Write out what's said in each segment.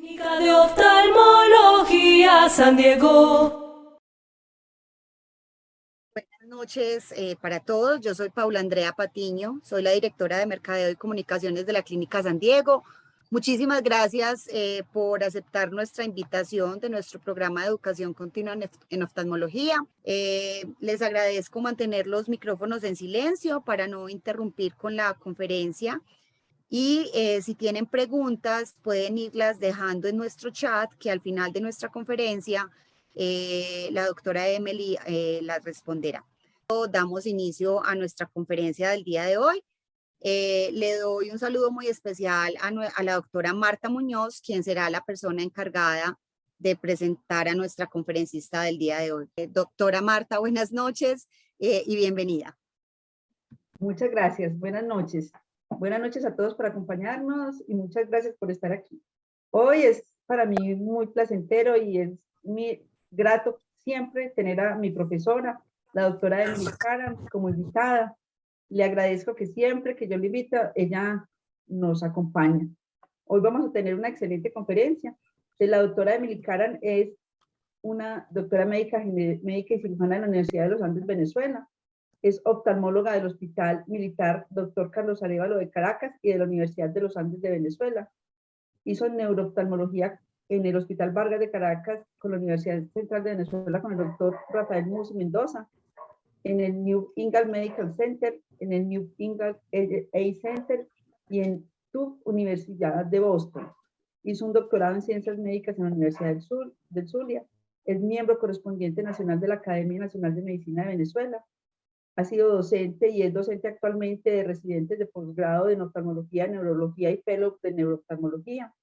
Clínica de Oftalmología San Diego. Buenas noches para todos. Yo soy Paula Andrea Patiño, soy la directora de Mercadeo y Comunicaciones de la Clínica San Diego. Muchísimas gracias por aceptar nuestra invitación de nuestro programa de educación continua en oftalmología. Les agradezco mantener los micrófonos en silencio para no interrumpir con la conferencia. Y si tienen preguntas, pueden irlas dejando en nuestro chat, que al final de nuestra conferencia la doctora Emily las responderá. Damos inicio a nuestra conferencia del día de hoy. Le doy un saludo muy especial a la doctora Marta Muñoz, quien será la persona encargada de presentar a nuestra conferencista del día de hoy. Doctora Marta, buenas noches y bienvenida. Muchas gracias, buenas noches. Buenas noches a todos por acompañarnos y muchas gracias por estar aquí. Hoy es para mí muy placentero y es muy grato siempre tener a mi profesora, la doctora Emily Caram, como invitada. Le agradezco que siempre que yo le invito, ella nos acompaña. Hoy vamos a tener una excelente conferencia. La doctora Emily Caram es una doctora médica y cirujana de la Universidad de los Andes, Venezuela. Es oftalmóloga del Hospital Militar Dr. Carlos Arévalo de Caracas y de la Universidad de los Andes de Venezuela. Hizo neurooftalmología en el Hospital Vargas de Caracas con la Universidad Central de Venezuela con el doctor Rafael Musi Mendoza, en el New England Medical Center, en el New England Eye Center y en tu Universidad de Boston. Hizo un doctorado en Ciencias Médicas en la Universidad del Zulia. Es miembro correspondiente nacional de la Academia Nacional de Medicina de Venezuela. Ha sido docente y es docente actualmente de residentes de posgrado de oftalmología, neurología y fellow de neurooftalmología.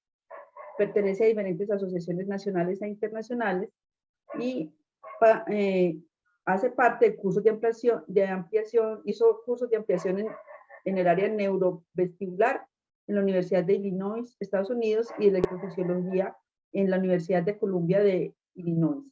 Pertenece a diferentes asociaciones nacionales e internacionales y hace parte de cursos de ampliación, hizo cursos de ampliación en el área neurovestibular en la Universidad de Illinois, Estados Unidos, y de electrofisiología en la Universidad de Columbia de Illinois.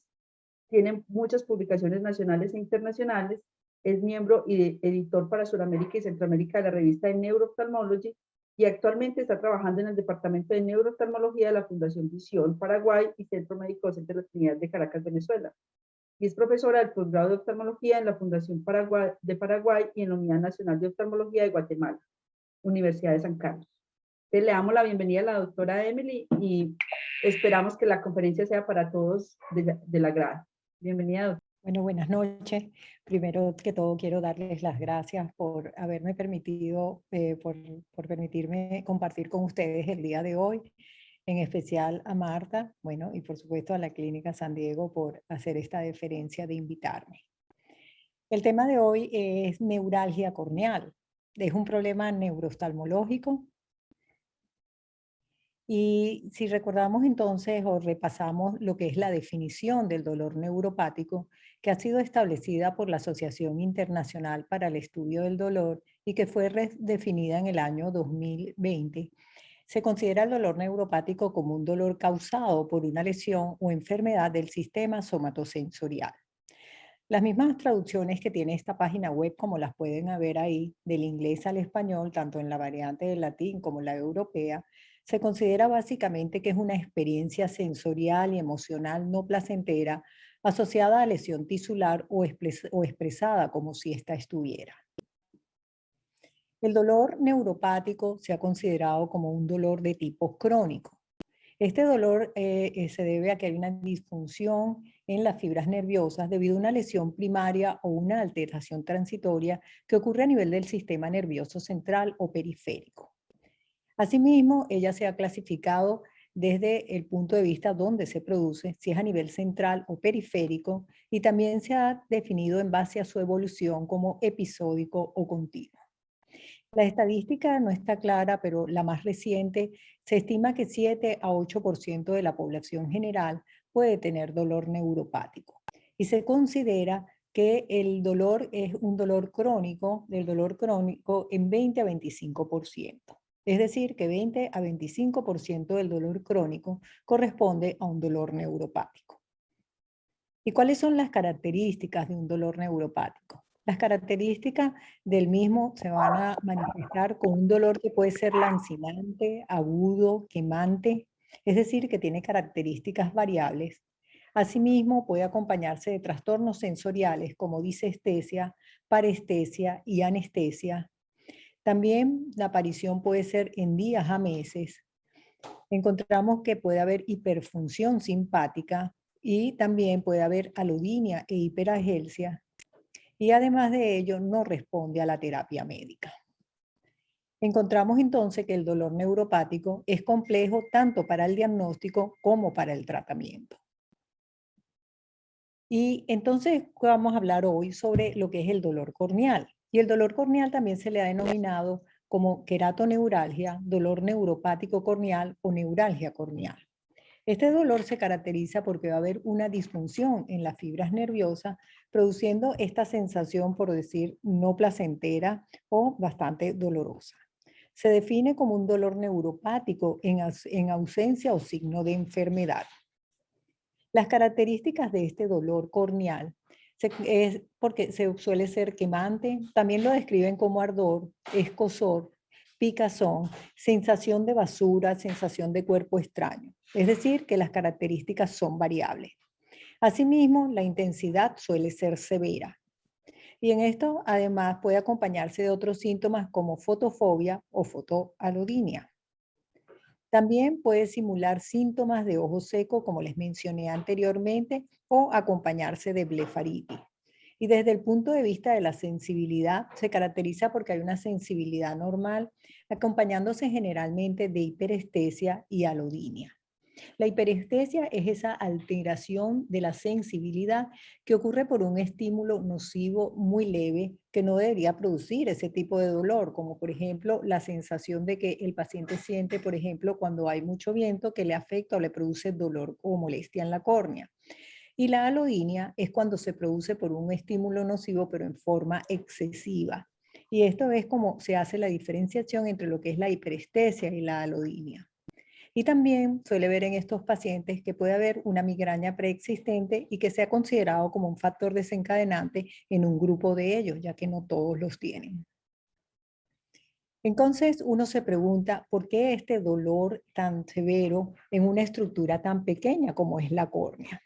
Tiene muchas publicaciones nacionales e internacionales. Es miembro y editor para Sudamérica y Centroamérica de la revista de Neurooftalmology y actualmente está trabajando en el Departamento de Neurooftalmología de la Fundación Visión Paraguay y Centro Médico Docente de la Trinidad de Caracas, Venezuela. Y es profesora del posgrado de oftalmología en la Fundación de Paraguay y en la Unidad Nacional de Oftalmología de Guatemala, Universidad de San Carlos. Entonces, le damos la bienvenida a la doctora Emily y esperamos que la conferencia sea para todos del agrado. Bienvenida, doctora. Bueno, buenas noches. Primero que todo quiero darles las gracias por haberme permitido, por permitirme compartir con ustedes el día de hoy, en especial a Marta, bueno, y por supuesto a la Clínica San Diego por hacer esta deferencia de invitarme. El tema de hoy es neuralgia corneal. Es un problema neurooftalmológico. Y si recordamos entonces o repasamos lo que es la definición del dolor neuropático, que ha sido establecida por la Asociación Internacional para el Estudio del Dolor y que fue redefinida en el año 2020, se considera el dolor neuropático como un dolor causado por una lesión o enfermedad del sistema somatosensorial. Las mismas traducciones que tiene esta página web, como las pueden ver ahí, del inglés al español, tanto en la variante del latín como la europea, se considera básicamente que es una experiencia sensorial y emocional no placentera asociada a lesión tisular o expresada como si ésta estuviera. El dolor neuropático se ha considerado como un dolor de tipo crónico. Este dolor se debe a que hay una disfunción en las fibras nerviosas debido a una lesión primaria o una alteración transitoria que ocurre a nivel del sistema nervioso central o periférico. Asimismo, ella se ha clasificado desde el punto de vista donde se produce, si es a nivel central o periférico, y también se ha definido en base a su evolución como episódico o continuo. La estadística no está clara, pero la más reciente se estima que 7 a 8% de la población general puede tener dolor neuropático. Y se considera que el dolor es un dolor crónico, del dolor crónico en 20 a 25%. Es decir, que 20 a 25% del dolor crónico corresponde a un dolor neuropático. ¿Y cuáles son las características de un dolor neuropático? Las características del mismo se van a manifestar con un dolor que puede ser lancinante, agudo, quemante, es decir, que tiene características variables. Asimismo, puede acompañarse de trastornos sensoriales como disestesia, parestesia y anestesia. También la aparición puede ser en días a meses. Encontramos que puede haber hiperfunción simpática y también puede haber alodinia e hiperagelsia. Y además de ello, no responde a la terapia médica. Encontramos entonces que el dolor neuropático es complejo tanto para el diagnóstico como para el tratamiento. Y entonces vamos a hablar hoy sobre lo que es el dolor corneal. Y el dolor corneal también se le ha denominado como queratoneuralgia, dolor neuropático corneal o neuralgia corneal. Este dolor se caracteriza porque va a haber una disfunción en las fibras nerviosas, produciendo esta sensación, por decir, no placentera o bastante dolorosa. Se define como un dolor neuropático en ausencia o signo de enfermedad. Las características de este dolor corneal es porque se suele ser quemante, también lo describen como ardor, escozor, picazón, sensación de basura, sensación de cuerpo extraño. Es decir, que las características son variables. Asimismo, la intensidad suele ser severa. Y en esto, además, puede acompañarse de otros síntomas como fotofobia o fotoalodinia. También puede simular síntomas de ojo seco, como les mencioné anteriormente, o acompañarse de blefaritis. Y desde el punto de vista de la sensibilidad, se caracteriza porque hay una sensibilidad normal, acompañándose generalmente de hiperestesia y alodinia. La hiperestesia es esa alteración de la sensibilidad que ocurre por un estímulo nocivo muy leve que no debería producir ese tipo de dolor, como por ejemplo la sensación de que el paciente siente, por ejemplo, cuando hay mucho viento que le afecta o le produce dolor o molestia en la córnea. Y la alodinia es cuando se produce por un estímulo nocivo pero en forma excesiva. Y esto es como se hace la diferenciación entre lo que es la hiperestesia y la alodinia. Y también suele ver en estos pacientes que puede haber una migraña preexistente y que sea considerado como un factor desencadenante en un grupo de ellos, ya que no todos los tienen. Entonces uno se pregunta, ¿por qué este dolor tan severo en una estructura tan pequeña como es la córnea?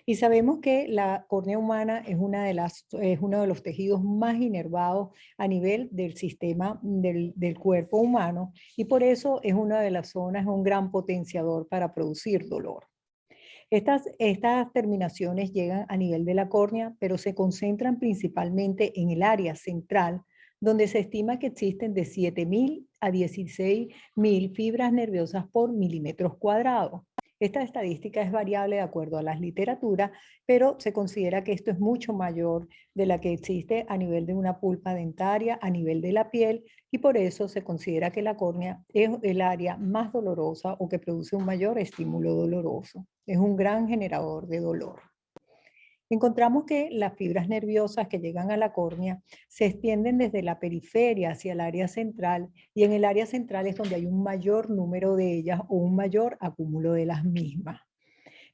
Y sabemos que la córnea humana es uno de los tejidos más inervados a nivel del sistema del cuerpo humano y por eso es una de las zonas, un gran potenciador para producir dolor. Estas terminaciones llegan a nivel de la córnea, pero se concentran principalmente en el área central, donde se estima que existen de 7.000 a 16.000 fibras nerviosas por milímetros cuadrados. Esta estadística es variable de acuerdo a las literaturas, pero se considera que esto es mucho mayor de la que existe a nivel de una pulpa dentaria, a nivel de la piel, y por eso se considera que la córnea es el área más dolorosa o que produce un mayor estímulo doloroso. Es un gran generador de dolor. Encontramos que las fibras nerviosas que llegan a la córnea se extienden desde la periferia hacia el área central y en el área central es donde hay un mayor número de ellas o un mayor acúmulo de las mismas.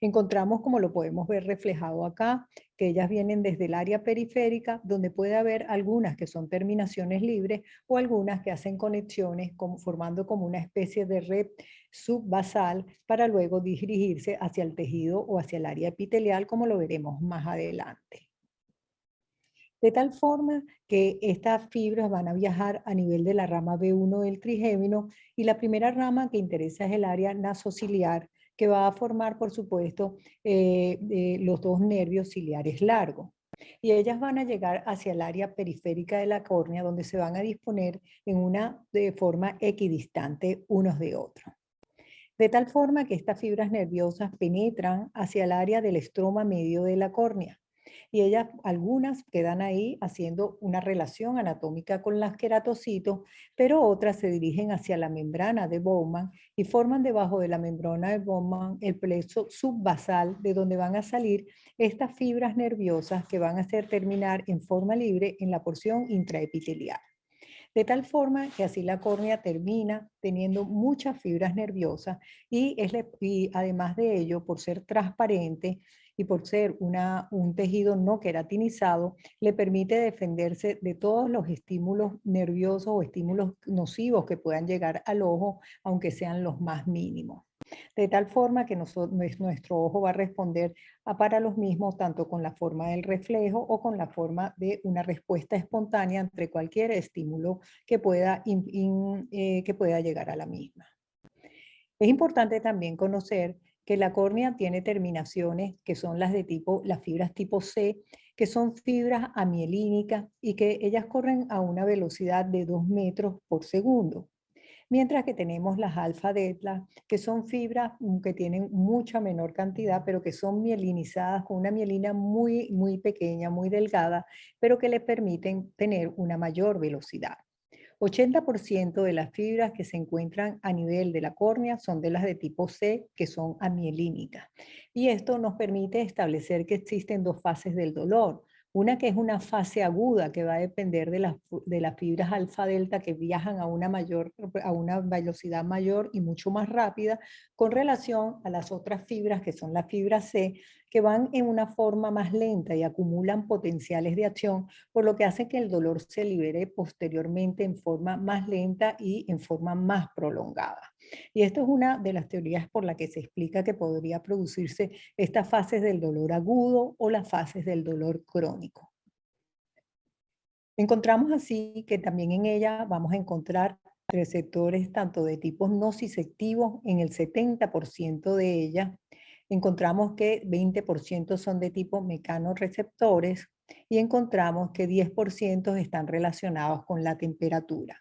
Encontramos, como lo podemos ver reflejado acá, que ellas vienen desde el área periférica, donde puede haber algunas que son terminaciones libres o algunas que hacen conexiones formando como una especie de red subbasal para luego dirigirse hacia el tejido o hacia el área epitelial, como lo veremos más adelante. De tal forma que estas fibras van a viajar a nivel de la rama B1 del trigémino y la primera rama que interesa es el área nasociliar, que va a formar, por supuesto, los dos nervios ciliares largos. Y ellas van a llegar hacia el área periférica de la córnea, donde se van a disponer en una forma equidistante unos de otros. De tal forma que estas fibras nerviosas penetran hacia el área del estroma medio de la córnea. Y ellas, algunas quedan ahí haciendo una relación anatómica con las queratocitos, pero otras se dirigen hacia la membrana de Bowman y forman debajo de la membrana de Bowman el plexo subbasal, de donde van a salir estas fibras nerviosas que van a hacer terminar en forma libre en la porción intraepitelial. De tal forma que así la córnea termina teniendo muchas fibras nerviosas y además de ello, por ser transparente y por ser un tejido no queratinizado, le permite defenderse de todos los estímulos nerviosos o estímulos nocivos que puedan llegar al ojo, aunque sean los más mínimos. de tal forma que nuestro ojo va a responder para los mismos tanto con la forma del reflejo o con la forma de una respuesta espontánea ante cualquier estímulo que pueda llegar a la misma. Es importante también conocer que la córnea tiene terminaciones que son las fibras tipo C, que son fibras amielínicas y que ellas corren a una velocidad de 2 metros por segundo. Mientras que tenemos las alfa-delta, que son fibras que tienen mucha menor cantidad, pero que son mielinizadas con una mielina muy, muy pequeña, muy delgada, pero que le permiten tener una mayor velocidad. 80% de las fibras que se encuentran a nivel de la córnea son de las de tipo C, que son amielínicas. Y esto nos permite establecer que existen dos fases del dolor. Una que es una fase aguda, que va a depender de las fibras alfa-delta que viajan a una velocidad mayor y mucho más rápida, con relación a las otras fibras, que son las fibras C, que van en una forma más lenta y acumulan potenciales de acción, por lo que hace que el dolor se libere posteriormente en forma más lenta y en forma más prolongada. Y esto es una de las teorías por la que se explica que podría producirse estas fases del dolor agudo o las fases del dolor crónico. Encontramos así que también en ella vamos a encontrar receptores tanto de tipos nociceptivos en el 70% de ellas. Encontramos que 20% son de tipo mecanorreceptores y encontramos que 10% están relacionados con la temperatura.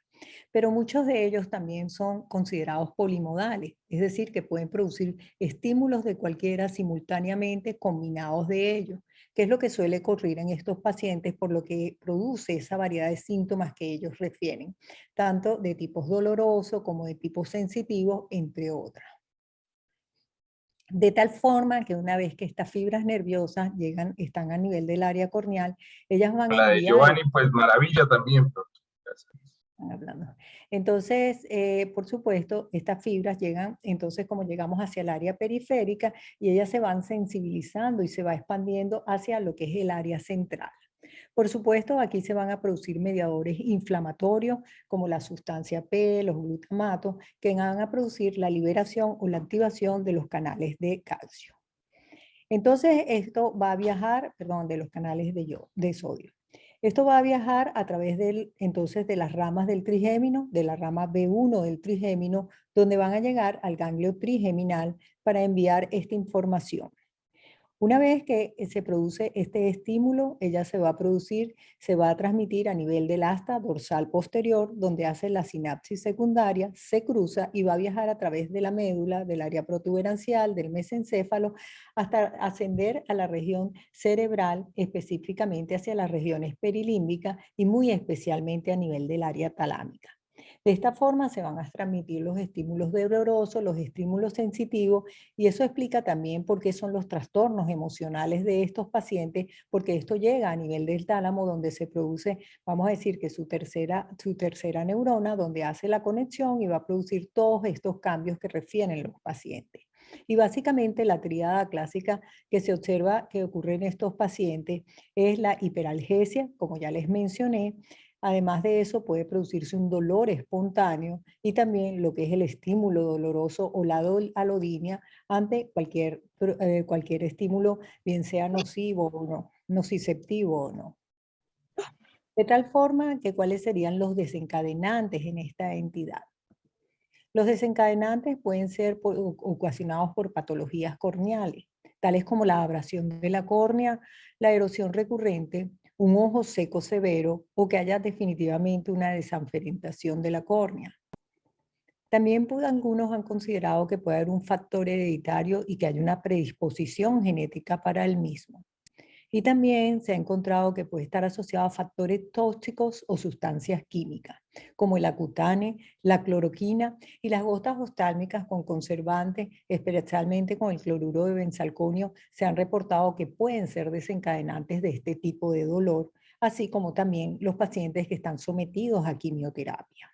Pero muchos de ellos también son considerados polimodales, es decir, que pueden producir estímulos de cualquiera simultáneamente combinados de ellos, que es lo que suele ocurrir en estos pacientes, por lo que produce esa variedad de síntomas que ellos refieren, tanto de tipos dolorosos como de tipo sensitivo, entre otras. De tal forma que una vez que estas fibras nerviosas están a nivel del área corneal, ellas van a La de enviar... Giovanni, pues maravilla también. Pero hablando. Entonces, por supuesto, estas fibras llegan, entonces como llegamos hacia el área periférica y ellas se van sensibilizando y se va expandiendo hacia lo que es el área central. Por supuesto, aquí se van a producir mediadores inflamatorios como la sustancia P, los glutamatos, que van a producir la liberación o la activación de los canales de calcio. Entonces, esto va a viajar, perdón, de los canales de sodio. Esto va a viajar a través entonces de las ramas del trigémino, de la rama B1 del trigémino, donde van a llegar al ganglio trigeminal para enviar esta información. Una vez que se produce este estímulo, ella se va a transmitir a nivel del asta dorsal posterior, donde hace la sinapsis secundaria, se cruza y va a viajar a través de la médula, del área protuberancial, del mesencéfalo, hasta ascender a la región cerebral, específicamente hacia las regiones perilímbicas y muy especialmente a nivel del área talámica. De esta forma se van a transmitir los estímulos dolorosos, los estímulos sensitivos, y eso explica también por qué son los trastornos emocionales de estos pacientes, porque esto llega a nivel del tálamo, donde se produce, vamos a decir que su tercera neurona, donde hace la conexión y va a producir todos estos cambios que refieren los pacientes. Y básicamente la tríada clásica que se observa que ocurre en estos pacientes es la hiperalgesia, como ya les mencioné. Además de eso, puede producirse un dolor espontáneo y también lo que es el estímulo doloroso o la alodinia ante cualquier estímulo, bien sea nocivo o no, nociceptivo o no. De tal forma que cuáles serían los desencadenantes en esta entidad. Los desencadenantes pueden ser ocasionados por patologías corneales, tales como la abrasión de la córnea, la erosión recurrente, un ojo seco severo o que haya definitivamente una desanferentación de la córnea. También algunos han considerado que puede haber un factor hereditario y que haya una predisposición genética para el mismo. Y también se ha encontrado que puede estar asociado a factores tóxicos o sustancias químicas, como el acutane, la cloroquina y las gotas oftálmicas con conservantes, especialmente con el cloruro de benzalconio, se han reportado que pueden ser desencadenantes de este tipo de dolor, así como también los pacientes que están sometidos a quimioterapia.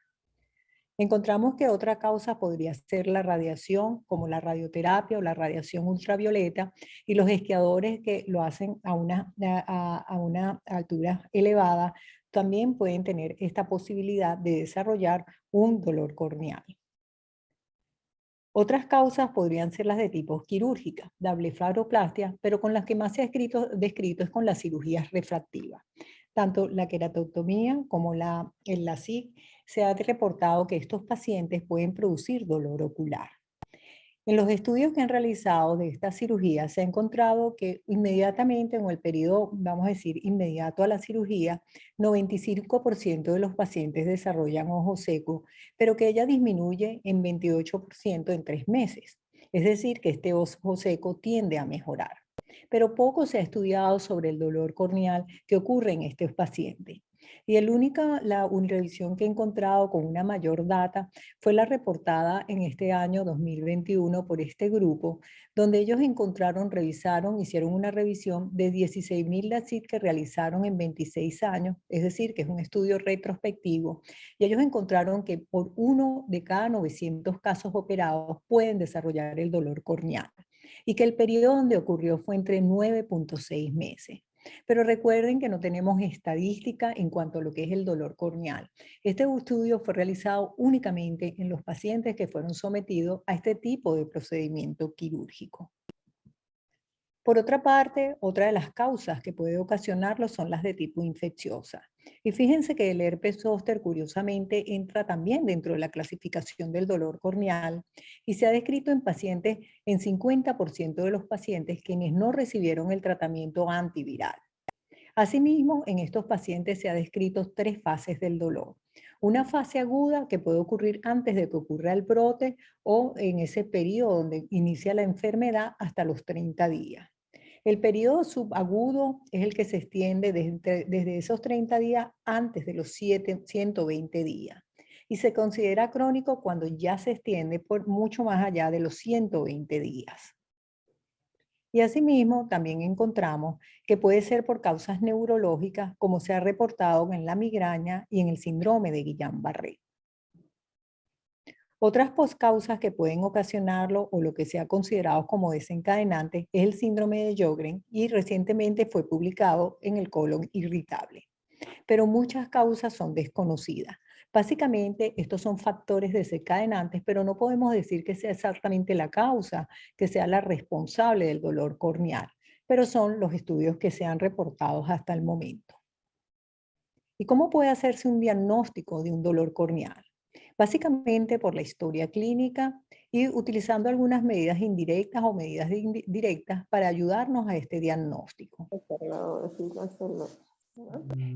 Encontramos que otra causa podría ser la radiación, como la radioterapia o la radiación ultravioleta, y los esquiadores que lo hacen a una altura elevada también pueden tener esta posibilidad de desarrollar un dolor corneal. Otras causas podrían ser las de tipo quirúrgica, la blefaroplastia, pero con las que más se ha descrito es con las cirugías refractivas. Tanto la queratotomía como el LASIK se ha reportado que estos pacientes pueden producir dolor ocular. En los estudios que han realizado de esta cirugía se ha encontrado que inmediatamente en el periodo, vamos a decir, inmediato a la cirugía, 95% de los pacientes desarrollan ojo seco, pero que ella disminuye en 28% en 3 meses. Es decir, que este ojo seco tiende a mejorar. Pero poco se ha estudiado sobre el dolor corneal que ocurre en estos pacientes. Y la revisión que he encontrado con una mayor data fue la reportada en este año 2021 por este grupo, donde ellos hicieron una revisión de 16.000 LASIK que realizaron en 26 años, es decir, que es un estudio retrospectivo, y ellos encontraron que por 1 de cada 900 casos operados pueden desarrollar el dolor corneal, y que el periodo donde ocurrió fue entre 9.6 meses. Pero recuerden que no tenemos estadística en cuanto a lo que es el dolor corneal. Este estudio fue realizado únicamente en los pacientes que fueron sometidos a este tipo de procedimiento quirúrgico. Por otra parte, otra de las causas que puede ocasionarlo son las de tipo infecciosa. Y fíjense que el herpes zóster curiosamente entra también dentro de la clasificación del dolor corneal y se ha descrito en pacientes, en 50% de los pacientes quienes no recibieron el tratamiento antiviral. Asimismo, en estos pacientes se ha descrito 3 fases del dolor. Una fase aguda que puede ocurrir antes de que ocurra el brote o en ese periodo donde inicia la enfermedad hasta los 30 días. El periodo subagudo es el que se extiende desde esos 30 días antes de los 120 días. Y se considera crónico cuando ya se extiende por mucho más allá de los 120 días. Y asimismo, también encontramos que puede ser por causas neurológicas, como se ha reportado en la migraña y en el síndrome de Guillain-Barré. Otras poscausas que pueden ocasionarlo o lo que se ha considerado como desencadenante es el síndrome de Sjögren y recientemente fue publicado en el colon irritable. Pero muchas causas son desconocidas. Básicamente, estos son factores desencadenantes, pero no podemos decir que sea exactamente la causa, que sea la responsable del dolor corneal, pero son los estudios que se han reportado hasta el momento. ¿Y cómo puede hacerse un diagnóstico de un dolor corneal? Básicamente por la historia clínica y utilizando algunas medidas indirectas o medidas directas para ayudarnos a este diagnóstico.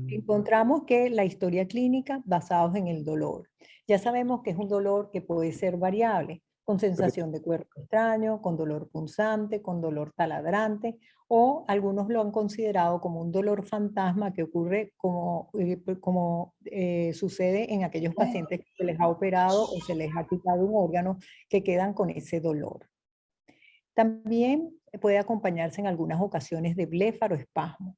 Encontramos que la historia clínica basados en el dolor. Ya sabemos que es un dolor que puede ser variable, con sensación de cuerpo extraño, con dolor punzante, con dolor taladrante, o algunos lo han considerado como un dolor fantasma que ocurre como sucede en aquellos pacientes que se les ha operado o se les ha quitado un órgano que quedan con ese dolor. También puede acompañarse en algunas ocasiones de blefaroespasmo.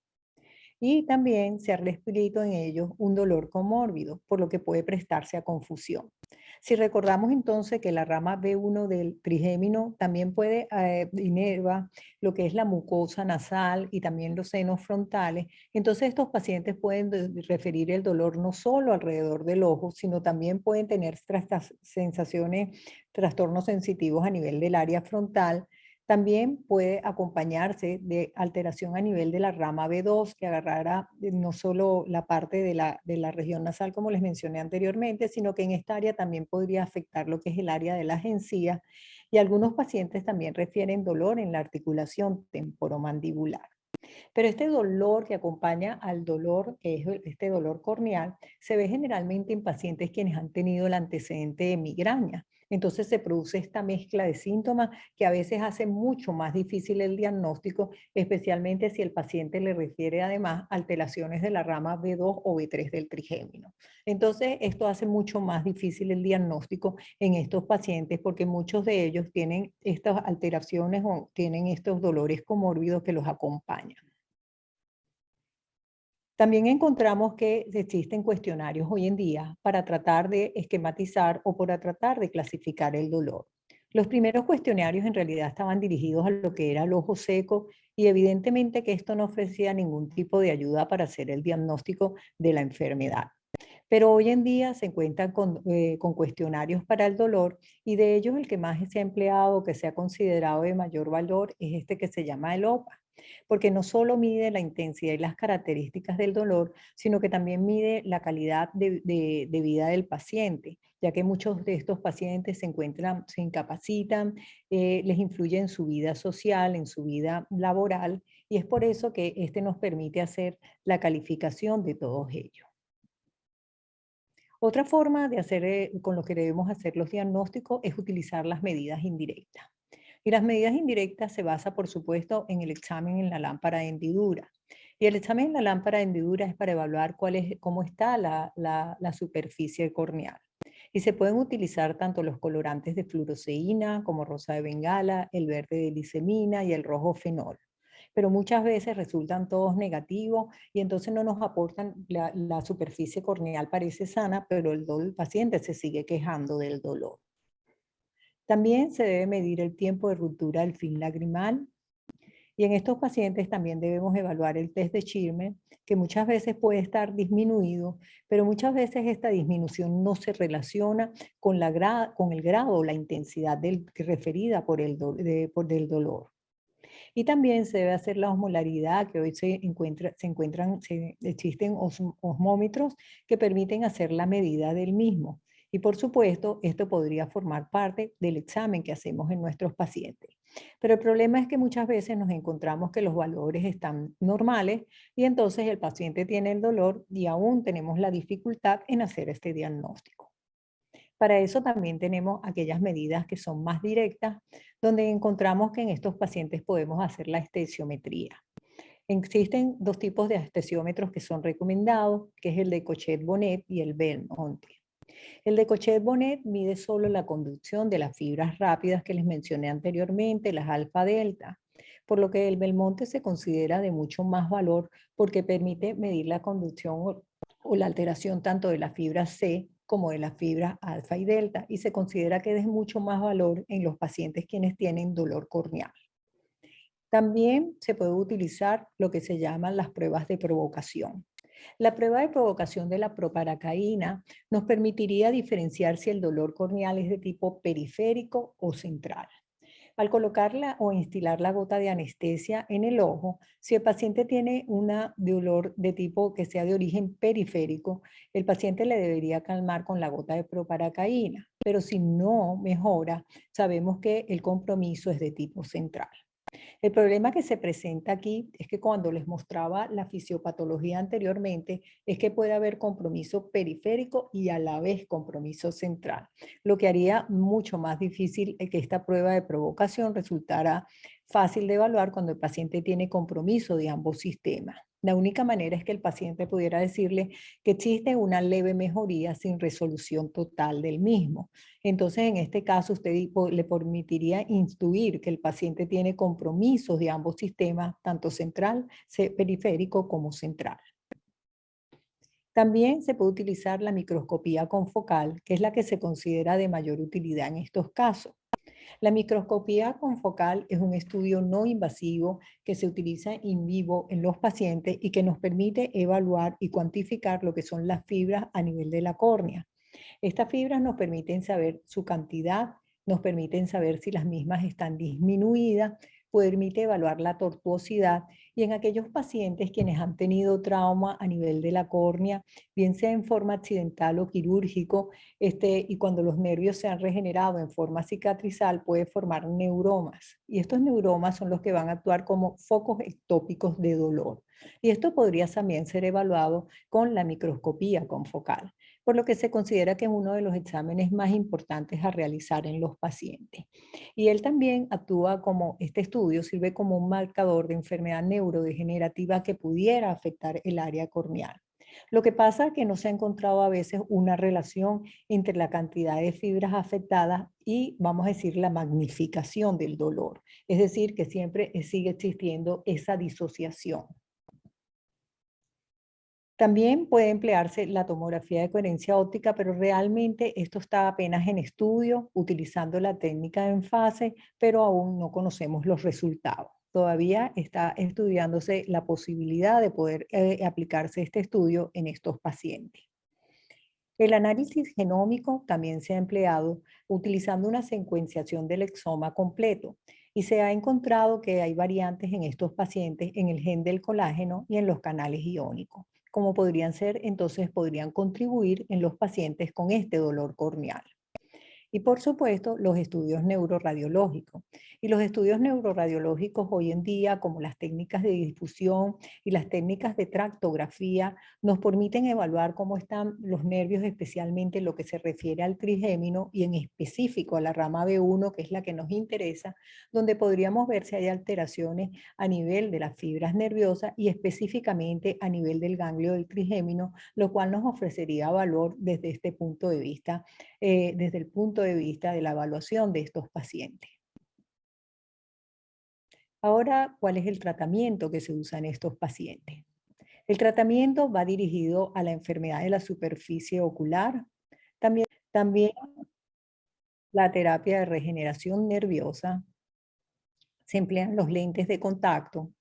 Y también se ha descrito en ellos un dolor comórbido, por lo que puede prestarse a confusión. Si recordamos entonces que la rama B1 del trigémino también puede inerva lo que es la mucosa nasal y también los senos frontales, entonces estos pacientes pueden referir el dolor no solo alrededor del ojo, sino también pueden tener sensaciones, trastornos sensitivos a nivel del área frontal. También puede acompañarse de alteración a nivel de la rama B2, que agarrará no solo la parte de la región nasal, como les mencioné anteriormente, sino que en esta área también podría afectar lo que es el área de las encías. Y algunos pacientes también refieren dolor en la articulación temporomandibular. Pero este dolor que acompaña al dolor, que es este dolor corneal, se ve generalmente en pacientes quienes han tenido el antecedente de migraña. Entonces se produce esta mezcla de síntomas que a veces hace mucho más difícil el diagnóstico, especialmente si el paciente le refiere además alteraciones de la rama B2 o B3 del trigémino. Entonces esto hace mucho más difícil el diagnóstico en estos pacientes porque muchos de ellos tienen estas alteraciones o tienen estos dolores comórbidos que los acompañan. También encontramos que existen cuestionarios hoy en día para tratar de esquematizar o para tratar de clasificar el dolor. Los primeros cuestionarios en realidad estaban dirigidos a lo que era el ojo seco y evidentemente que esto no ofrecía ningún tipo de ayuda para hacer el diagnóstico de la enfermedad. Pero hoy en día se encuentran con cuestionarios para el dolor y de ellos el que más se ha empleado, que se ha considerado de mayor valor, es este que se llama el OPA, porque no solo mide la intensidad y las características del dolor, sino que también mide la calidad de vida del paciente, ya que muchos de estos pacientes se incapacitan, les influye en su vida social, en su vida laboral, y es por eso que este nos permite hacer la calificación de todos ellos. Otra forma de hacer, con lo que debemos hacer los diagnósticos es utilizar las medidas indirectas. Y las medidas indirectas se basa, por supuesto, en el examen en la lámpara de hendidura. Y el examen en la lámpara de hendidura es para evaluar cómo está la superficie corneal. Y se pueden utilizar tanto los colorantes de fluoresceína como rosa de bengala, el verde de lisemina y el rojo fenol. Pero muchas veces resultan todos negativos y entonces no nos aportan, la superficie corneal parece sana, pero el paciente se sigue quejando del dolor. También se debe medir el tiempo de ruptura del film lagrimal y en estos pacientes también debemos evaluar el test de Schirmer, que muchas veces puede estar disminuido, pero muchas veces esta disminución no se relaciona con el grado o la intensidad referida por el dolor. Y también se debe hacer la osmolaridad, que hoy existen osmómetros que permiten hacer la medida del mismo. Y por supuesto, esto podría formar parte del examen que hacemos en nuestros pacientes. Pero el problema es que muchas veces nos encontramos que los valores están normales y entonces el paciente tiene el dolor y aún tenemos la dificultad en hacer este diagnóstico. Para eso también tenemos aquellas medidas que son más directas, donde encontramos que en estos pacientes podemos hacer la estesiometría. Existen dos tipos de estesiómetros que son recomendados, que es el de Cochet-Bonnet y el Belmonte. El de Cochet-Bonnet mide solo la conducción de las fibras rápidas que les mencioné anteriormente, las alfa-delta, por lo que el Belmonte se considera de mucho más valor porque permite medir la conducción o la alteración tanto de las fibras C como de las fibras alfa y delta, y se considera que es mucho más valor en los pacientes quienes tienen dolor corneal. También se puede utilizar lo que se llaman las pruebas de provocación. La prueba de provocación de la proparacaína nos permitiría diferenciar si el dolor corneal es de tipo periférico o central. Al colocarla o instilar la gota de anestesia en el ojo, si el paciente tiene un dolor de tipo que sea de origen periférico, el paciente le debería calmar con la gota de proparacaína. Pero si no mejora, sabemos que el compromiso es de tipo central. El problema que se presenta aquí es que cuando les mostraba la fisiopatología anteriormente, es que puede haber compromiso periférico y a la vez compromiso central, lo que haría mucho más difícil que esta prueba de provocación resultara fácil de evaluar cuando el paciente tiene compromiso de ambos sistemas. La única manera es que el paciente pudiera decirle que existe una leve mejoría sin resolución total del mismo. Entonces, en este caso, usted le permitiría intuir que el paciente tiene compromisos de ambos sistemas, tanto central, periférico como central. También se puede utilizar la microscopía confocal, que es la que se considera de mayor utilidad en estos casos. La microscopía confocal es un estudio no invasivo que se utiliza in vivo en los pacientes y que nos permite evaluar y cuantificar lo que son las fibras a nivel de la córnea. Estas fibras nos permiten saber su cantidad, nos permiten saber si las mismas están disminuidas, permite evaluar la tortuosidad y en aquellos pacientes quienes han tenido trauma a nivel de la córnea, bien sea en forma accidental o quirúrgico, y cuando los nervios se han regenerado en forma cicatrizal puede formar neuromas y estos neuromas son los que van a actuar como focos ectópicos de dolor. Y esto podría también ser evaluado con la microscopía confocal, por lo que se considera que es uno de los exámenes más importantes a realizar en los pacientes. Y él también actúa como, este estudio sirve como un marcador de enfermedad neurodegenerativa que pudiera afectar el área corneal. Lo que pasa es que no se ha encontrado a veces una relación entre la cantidad de fibras afectadas y, vamos a decir, la magnificación del dolor. Es decir, que siempre sigue existiendo esa disociación. También puede emplearse la tomografía de coherencia óptica, pero realmente esto está apenas en estudio, utilizando la técnica de enfase, pero aún no conocemos los resultados. Todavía está estudiándose la posibilidad de poder aplicarse este estudio en estos pacientes. El análisis genómico también se ha empleado utilizando una secuenciación del exoma completo y se ha encontrado que hay variantes en estos pacientes en el gen del colágeno y en los canales iónicos, como podrían ser, entonces podrían contribuir en los pacientes con este dolor corneal. Y por supuesto, los estudios neuroradiológicos. Y los estudios neuroradiológicos hoy en día, como las técnicas de difusión y las técnicas de tractografía, nos permiten evaluar cómo están los nervios, especialmente en lo que se refiere al trigémino y en específico a la rama B1, que es la que nos interesa, donde podríamos ver si hay alteraciones a nivel de las fibras nerviosas y específicamente a nivel del ganglio del trigémino, lo cual nos ofrecería valor desde este punto de vista, desde el punto de vista de la evaluación de estos pacientes. Ahora, ¿cuál es el tratamiento que se usa en estos pacientes? El tratamiento va dirigido a la enfermedad de la superficie ocular, también la terapia de regeneración nerviosa, se emplean los lentes de contacto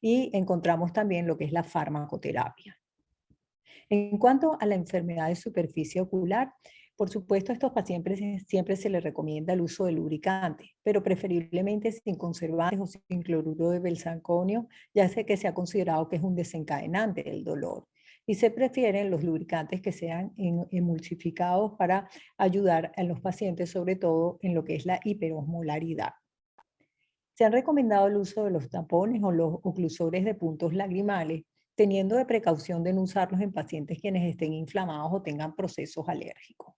y encontramos también lo que es la farmacoterapia. En cuanto a la enfermedad de superficie ocular, por supuesto, a estos pacientes siempre se les recomienda el uso de lubricante, pero preferiblemente sin conservantes o sin cloruro de benzalconio, ya sé que se ha considerado que es un desencadenante del dolor. Y se prefieren los lubricantes que sean emulsificados para ayudar a los pacientes, sobre todo en lo que es la hiperosmolaridad. Se han recomendado el uso de los tapones o los oclusores de puntos lagrimales, teniendo de precaución de no usarlos en pacientes quienes estén inflamados o tengan procesos alérgicos.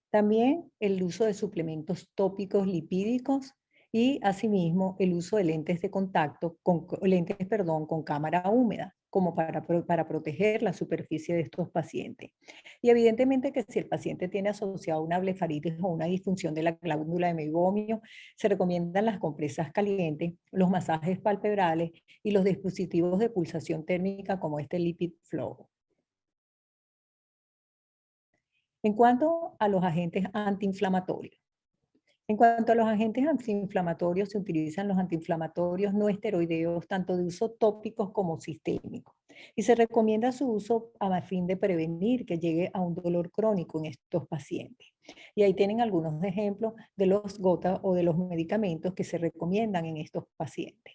También el uso de suplementos tópicos lipídicos y asimismo el uso de lentes de contacto, con cámara húmeda, como para proteger la superficie de estos pacientes. Y evidentemente que si el paciente tiene asociado una blefaritis o una disfunción de la glándula de meiomio, se recomiendan las compresas calientes, los masajes palpebrales y los dispositivos de pulsación térmica como este Lipid Flow. En cuanto a los agentes antiinflamatorios. En cuanto a los agentes antiinflamatorios, se utilizan los antiinflamatorios no esteroideos, tanto de uso tópicos como sistémicos. Y se recomienda su uso a fin de prevenir que llegue a un dolor crónico en estos pacientes. Y ahí tienen algunos ejemplos de los gotas o de los medicamentos que se recomiendan en estos pacientes.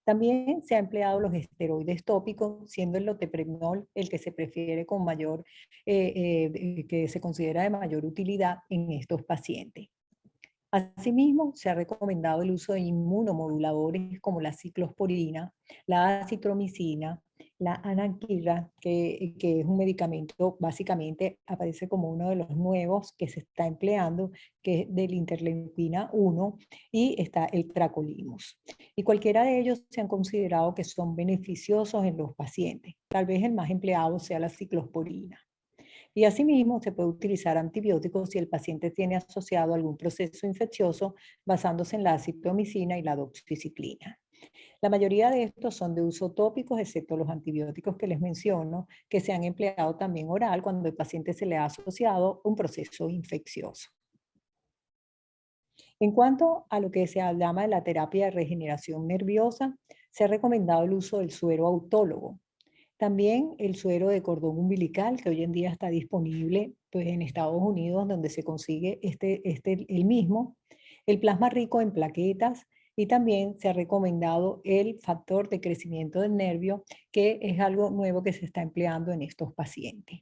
También se ha empleado los esteroides tópicos, siendo el loteprednol el que se prefiere con mayor, que se considera de mayor utilidad en estos pacientes. Asimismo, se ha recomendado el uso de inmunomoduladores como la ciclosporina, la acitromicina, la anakinra, que es un medicamento, básicamente aparece como uno de los nuevos que se está empleando, que es del interleuquina 1, y está el tacrolimus. Y cualquiera de ellos se han considerado que son beneficiosos en los pacientes. Tal vez el más empleado sea la ciclosporina. Y asimismo, se puede utilizar antibióticos si el paciente tiene asociado algún proceso infeccioso basándose en la acitromicina y la doxiciclina. La mayoría de estos son de uso tópicos, excepto los antibióticos que les menciono, que se han empleado también oral cuando el paciente se le ha asociado un proceso infeccioso. En cuanto a lo que se llama de la terapia de regeneración nerviosa, se ha recomendado el uso del suero autólogo. También el suero de cordón umbilical, que hoy en día está disponible pues, en Estados Unidos, donde se consigue el mismo. El plasma rico en plaquetas y también se ha recomendado el factor de crecimiento del nervio, que es algo nuevo que se está empleando en estos pacientes.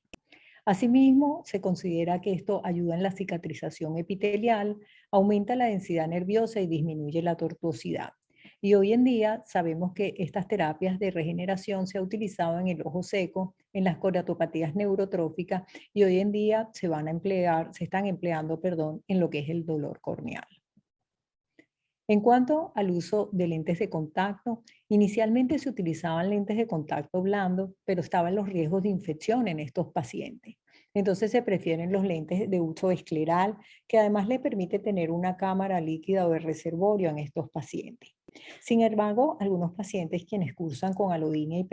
Asimismo, se considera que esto ayuda en la cicatrización epitelial, aumenta la densidad nerviosa y disminuye la tortuosidad. Y hoy en día sabemos que estas terapias de regeneración se han utilizado en el ojo seco, en las coratopatías neurotróficas y hoy en día se están empleando, en lo que es el dolor corneal. En cuanto al uso de lentes de contacto, inicialmente se utilizaban lentes de contacto blando, pero estaban los riesgos de infección en estos pacientes. Entonces se prefieren los lentes de uso escleral, que además le permite tener una cámara líquida o de reservorio en estos pacientes. Sin embargo, algunos pacientes quienes cursan con alodina y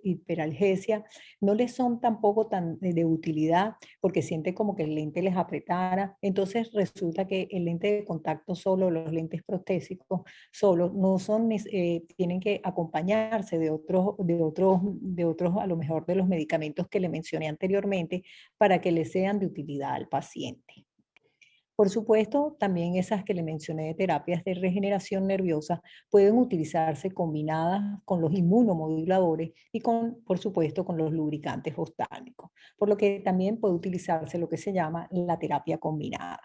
hiperalgesia no les son tampoco tan de utilidad porque sienten como que el lente les apretara. Entonces resulta que el lente de contacto solo, los lentes protésicos solo, no son, tienen que acompañarse de otros, a lo mejor de los medicamentos que le mencioné anteriormente para que les sean de utilidad al paciente. Por supuesto, también esas que le mencioné de terapias de regeneración nerviosa pueden utilizarse combinadas con los inmunomoduladores y por supuesto, con los lubricantes oftálmicos, por lo que también puede utilizarse lo que se llama la terapia combinada.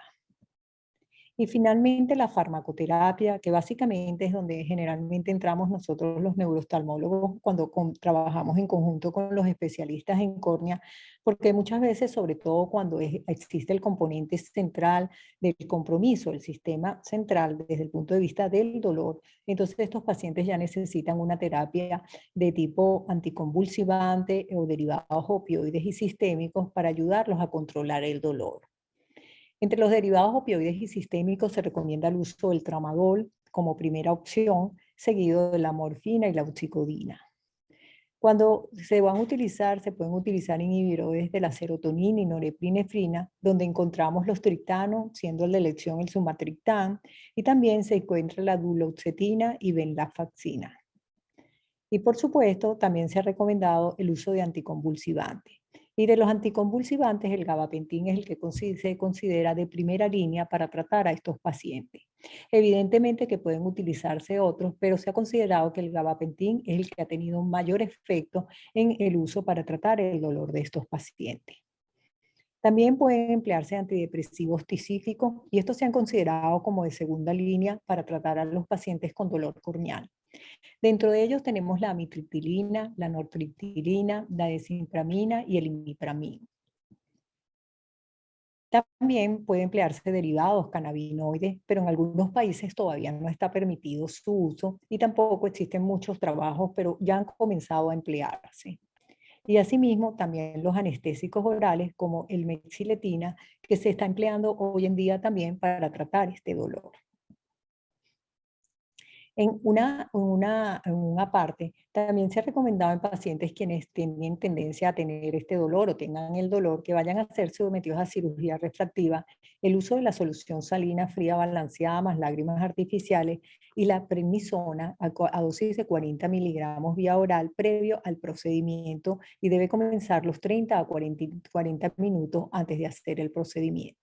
Y finalmente la farmacoterapia, que básicamente es donde generalmente entramos nosotros los neurooftalmólogos cuando trabajamos en conjunto con los especialistas en córnea, porque muchas veces, sobre todo cuando existe el componente central del compromiso, el sistema central desde el punto de vista del dolor, entonces estos pacientes ya necesitan una terapia de tipo anticonvulsivante o derivados opioides y sistémicos para ayudarlos a controlar el dolor. Entre los derivados opioides y sistémicos se recomienda el uso del tramadol como primera opción, seguido de la morfina y la oxicodina. Cuando se van a utilizar, se pueden utilizar inhibidores de la serotonina y norepinefrina, donde encontramos los triptanos, siendo el de elección el sumatriptán, y también se encuentra la duloxetina y venlafaxina. Y por supuesto, también se ha recomendado el uso de anticonvulsivantes. Y de los anticonvulsivantes, el gabapentin es el que se considera de primera línea para tratar a estos pacientes. Evidentemente que pueden utilizarse otros, pero se ha considerado que el gabapentin es el que ha tenido un mayor efecto en el uso para tratar el dolor de estos pacientes. También pueden emplearse antidepresivos tricíclicos y estos se han considerado como de segunda línea para tratar a los pacientes con dolor corneal. Dentro de ellos tenemos la amitriptilina, la nortriptilina, la desipramina y el imipramina. También puede emplearse derivados cannabinoides, pero en algunos países todavía no está permitido su uso y tampoco existen muchos trabajos, pero ya han comenzado a emplearse. Y asimismo también los anestésicos orales como el mexiletina, que se está empleando hoy en día también para tratar este dolor. En una parte, también se ha recomendado en pacientes quienes tienen tendencia a tener este dolor o tengan el dolor, que vayan a ser sometidos a cirugía refractiva, el uso de la solución salina fría balanceada más lágrimas artificiales y la prednisona a dosis de 40 miligramos vía oral previo al procedimiento y debe comenzar los 30 a 40 minutos antes de hacer el procedimiento.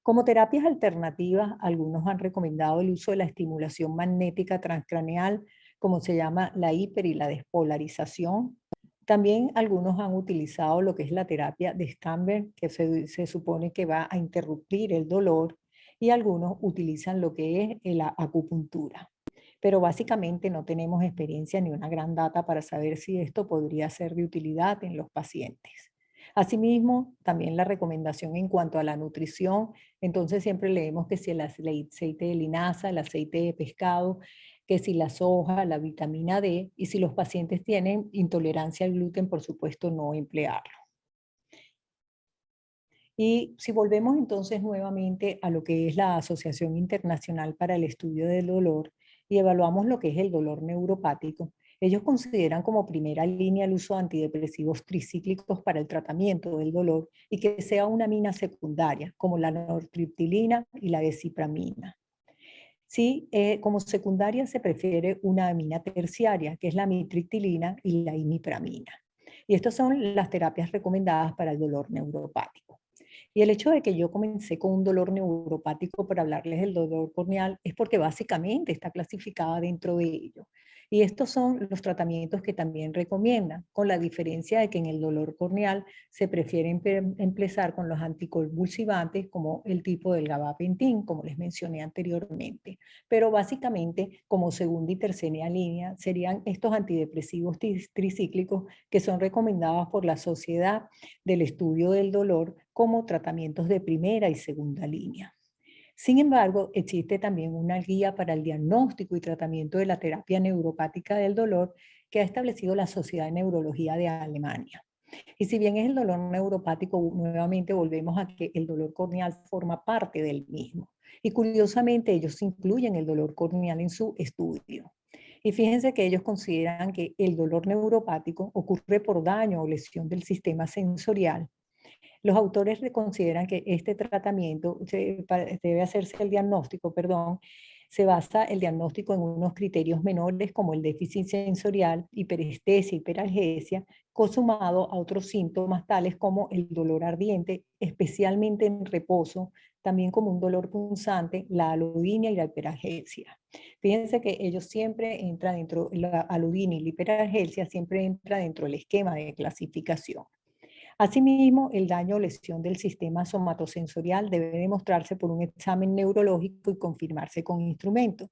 Como terapias alternativas, algunos han recomendado el uso de la estimulación magnética transcraneal, como se llama la hiper y la despolarización. También algunos han utilizado lo que es la terapia de Schamber, que se supone que va a interrumpir el dolor, y algunos utilizan lo que es la acupuntura. Pero básicamente no tenemos experiencia ni una gran data para saber si esto podría ser de utilidad en los pacientes. Asimismo, también la recomendación en cuanto a la nutrición, entonces siempre leemos que si el aceite de linaza, el aceite de pescado, que si la soja, la vitamina D, y si los pacientes tienen intolerancia al gluten, por supuesto no emplearlo. Y si volvemos entonces nuevamente a lo que es la Asociación Internacional para el Estudio del Dolor y evaluamos lo que es el dolor neuropático, ellos consideran como primera línea el uso de antidepresivos tricíclicos para el tratamiento del dolor y que sea una amina secundaria, como la nortriptilina y la desipramina. Sí, como secundaria se prefiere una amina terciaria, que es la amitriptilina y la imipramina. Y estas son las terapias recomendadas para el dolor neuropático. Y el hecho de que yo comencé con un dolor neuropático para hablarles del dolor corneal es porque básicamente está clasificada dentro de ello. Y estos son los tratamientos que también recomiendan, con la diferencia de que en el dolor corneal se prefiere empezar con los anticonvulsivantes como el tipo del gabapentin, como les mencioné anteriormente. Pero básicamente como segunda y tercera línea serían estos antidepresivos tricíclicos que son recomendados por la Sociedad del Estudio del Dolor como tratamientos de primera y segunda línea. Sin embargo, existe también una guía para el diagnóstico y tratamiento de la terapia neuropática del dolor que ha establecido la Sociedad de Neurología de Alemania. Y si bien es el dolor neuropático, nuevamente volvemos a que el dolor corneal forma parte del mismo. Y curiosamente ellos incluyen el dolor corneal en su estudio. Y fíjense que ellos consideran que el dolor neuropático ocurre por daño o lesión del sistema sensorial. Los autores consideran que este tratamiento debe hacerse el diagnóstico, perdón, se basa el diagnóstico en unos criterios menores como el déficit sensorial, hiperestesia, hiperalgesia, consumado a otros síntomas tales como el dolor ardiente, especialmente en reposo, también como un dolor punzante, la alodinia y la hiperalgesia. Fíjense que ellos siempre entran dentro, la alodinia y la hiperalgesia siempre entra dentro del esquema de clasificación. Asimismo, el daño o lesión del sistema somatosensorial debe demostrarse por un examen neurológico y confirmarse con instrumentos.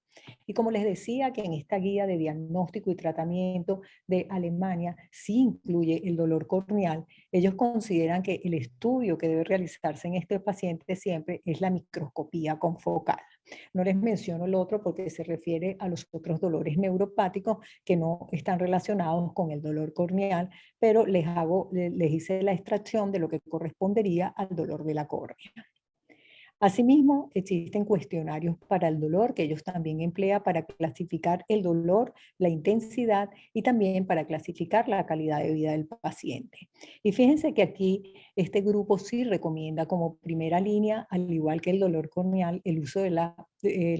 Y como les decía que en esta guía de diagnóstico y tratamiento de Alemania sí incluye el dolor corneal, ellos consideran que el estudio que debe realizarse en este paciente siempre es la microscopía confocal. No les menciono el otro porque se refiere a los otros dolores neuropáticos que no están relacionados con el dolor corneal, pero les hice la extracción de lo que correspondería al dolor de la córnea. Asimismo, existen cuestionarios para el dolor que ellos también emplean para clasificar el dolor, la intensidad y también para clasificar la calidad de vida del paciente. Y fíjense que aquí este grupo sí recomienda como primera línea, al igual que el dolor corneal, el uso del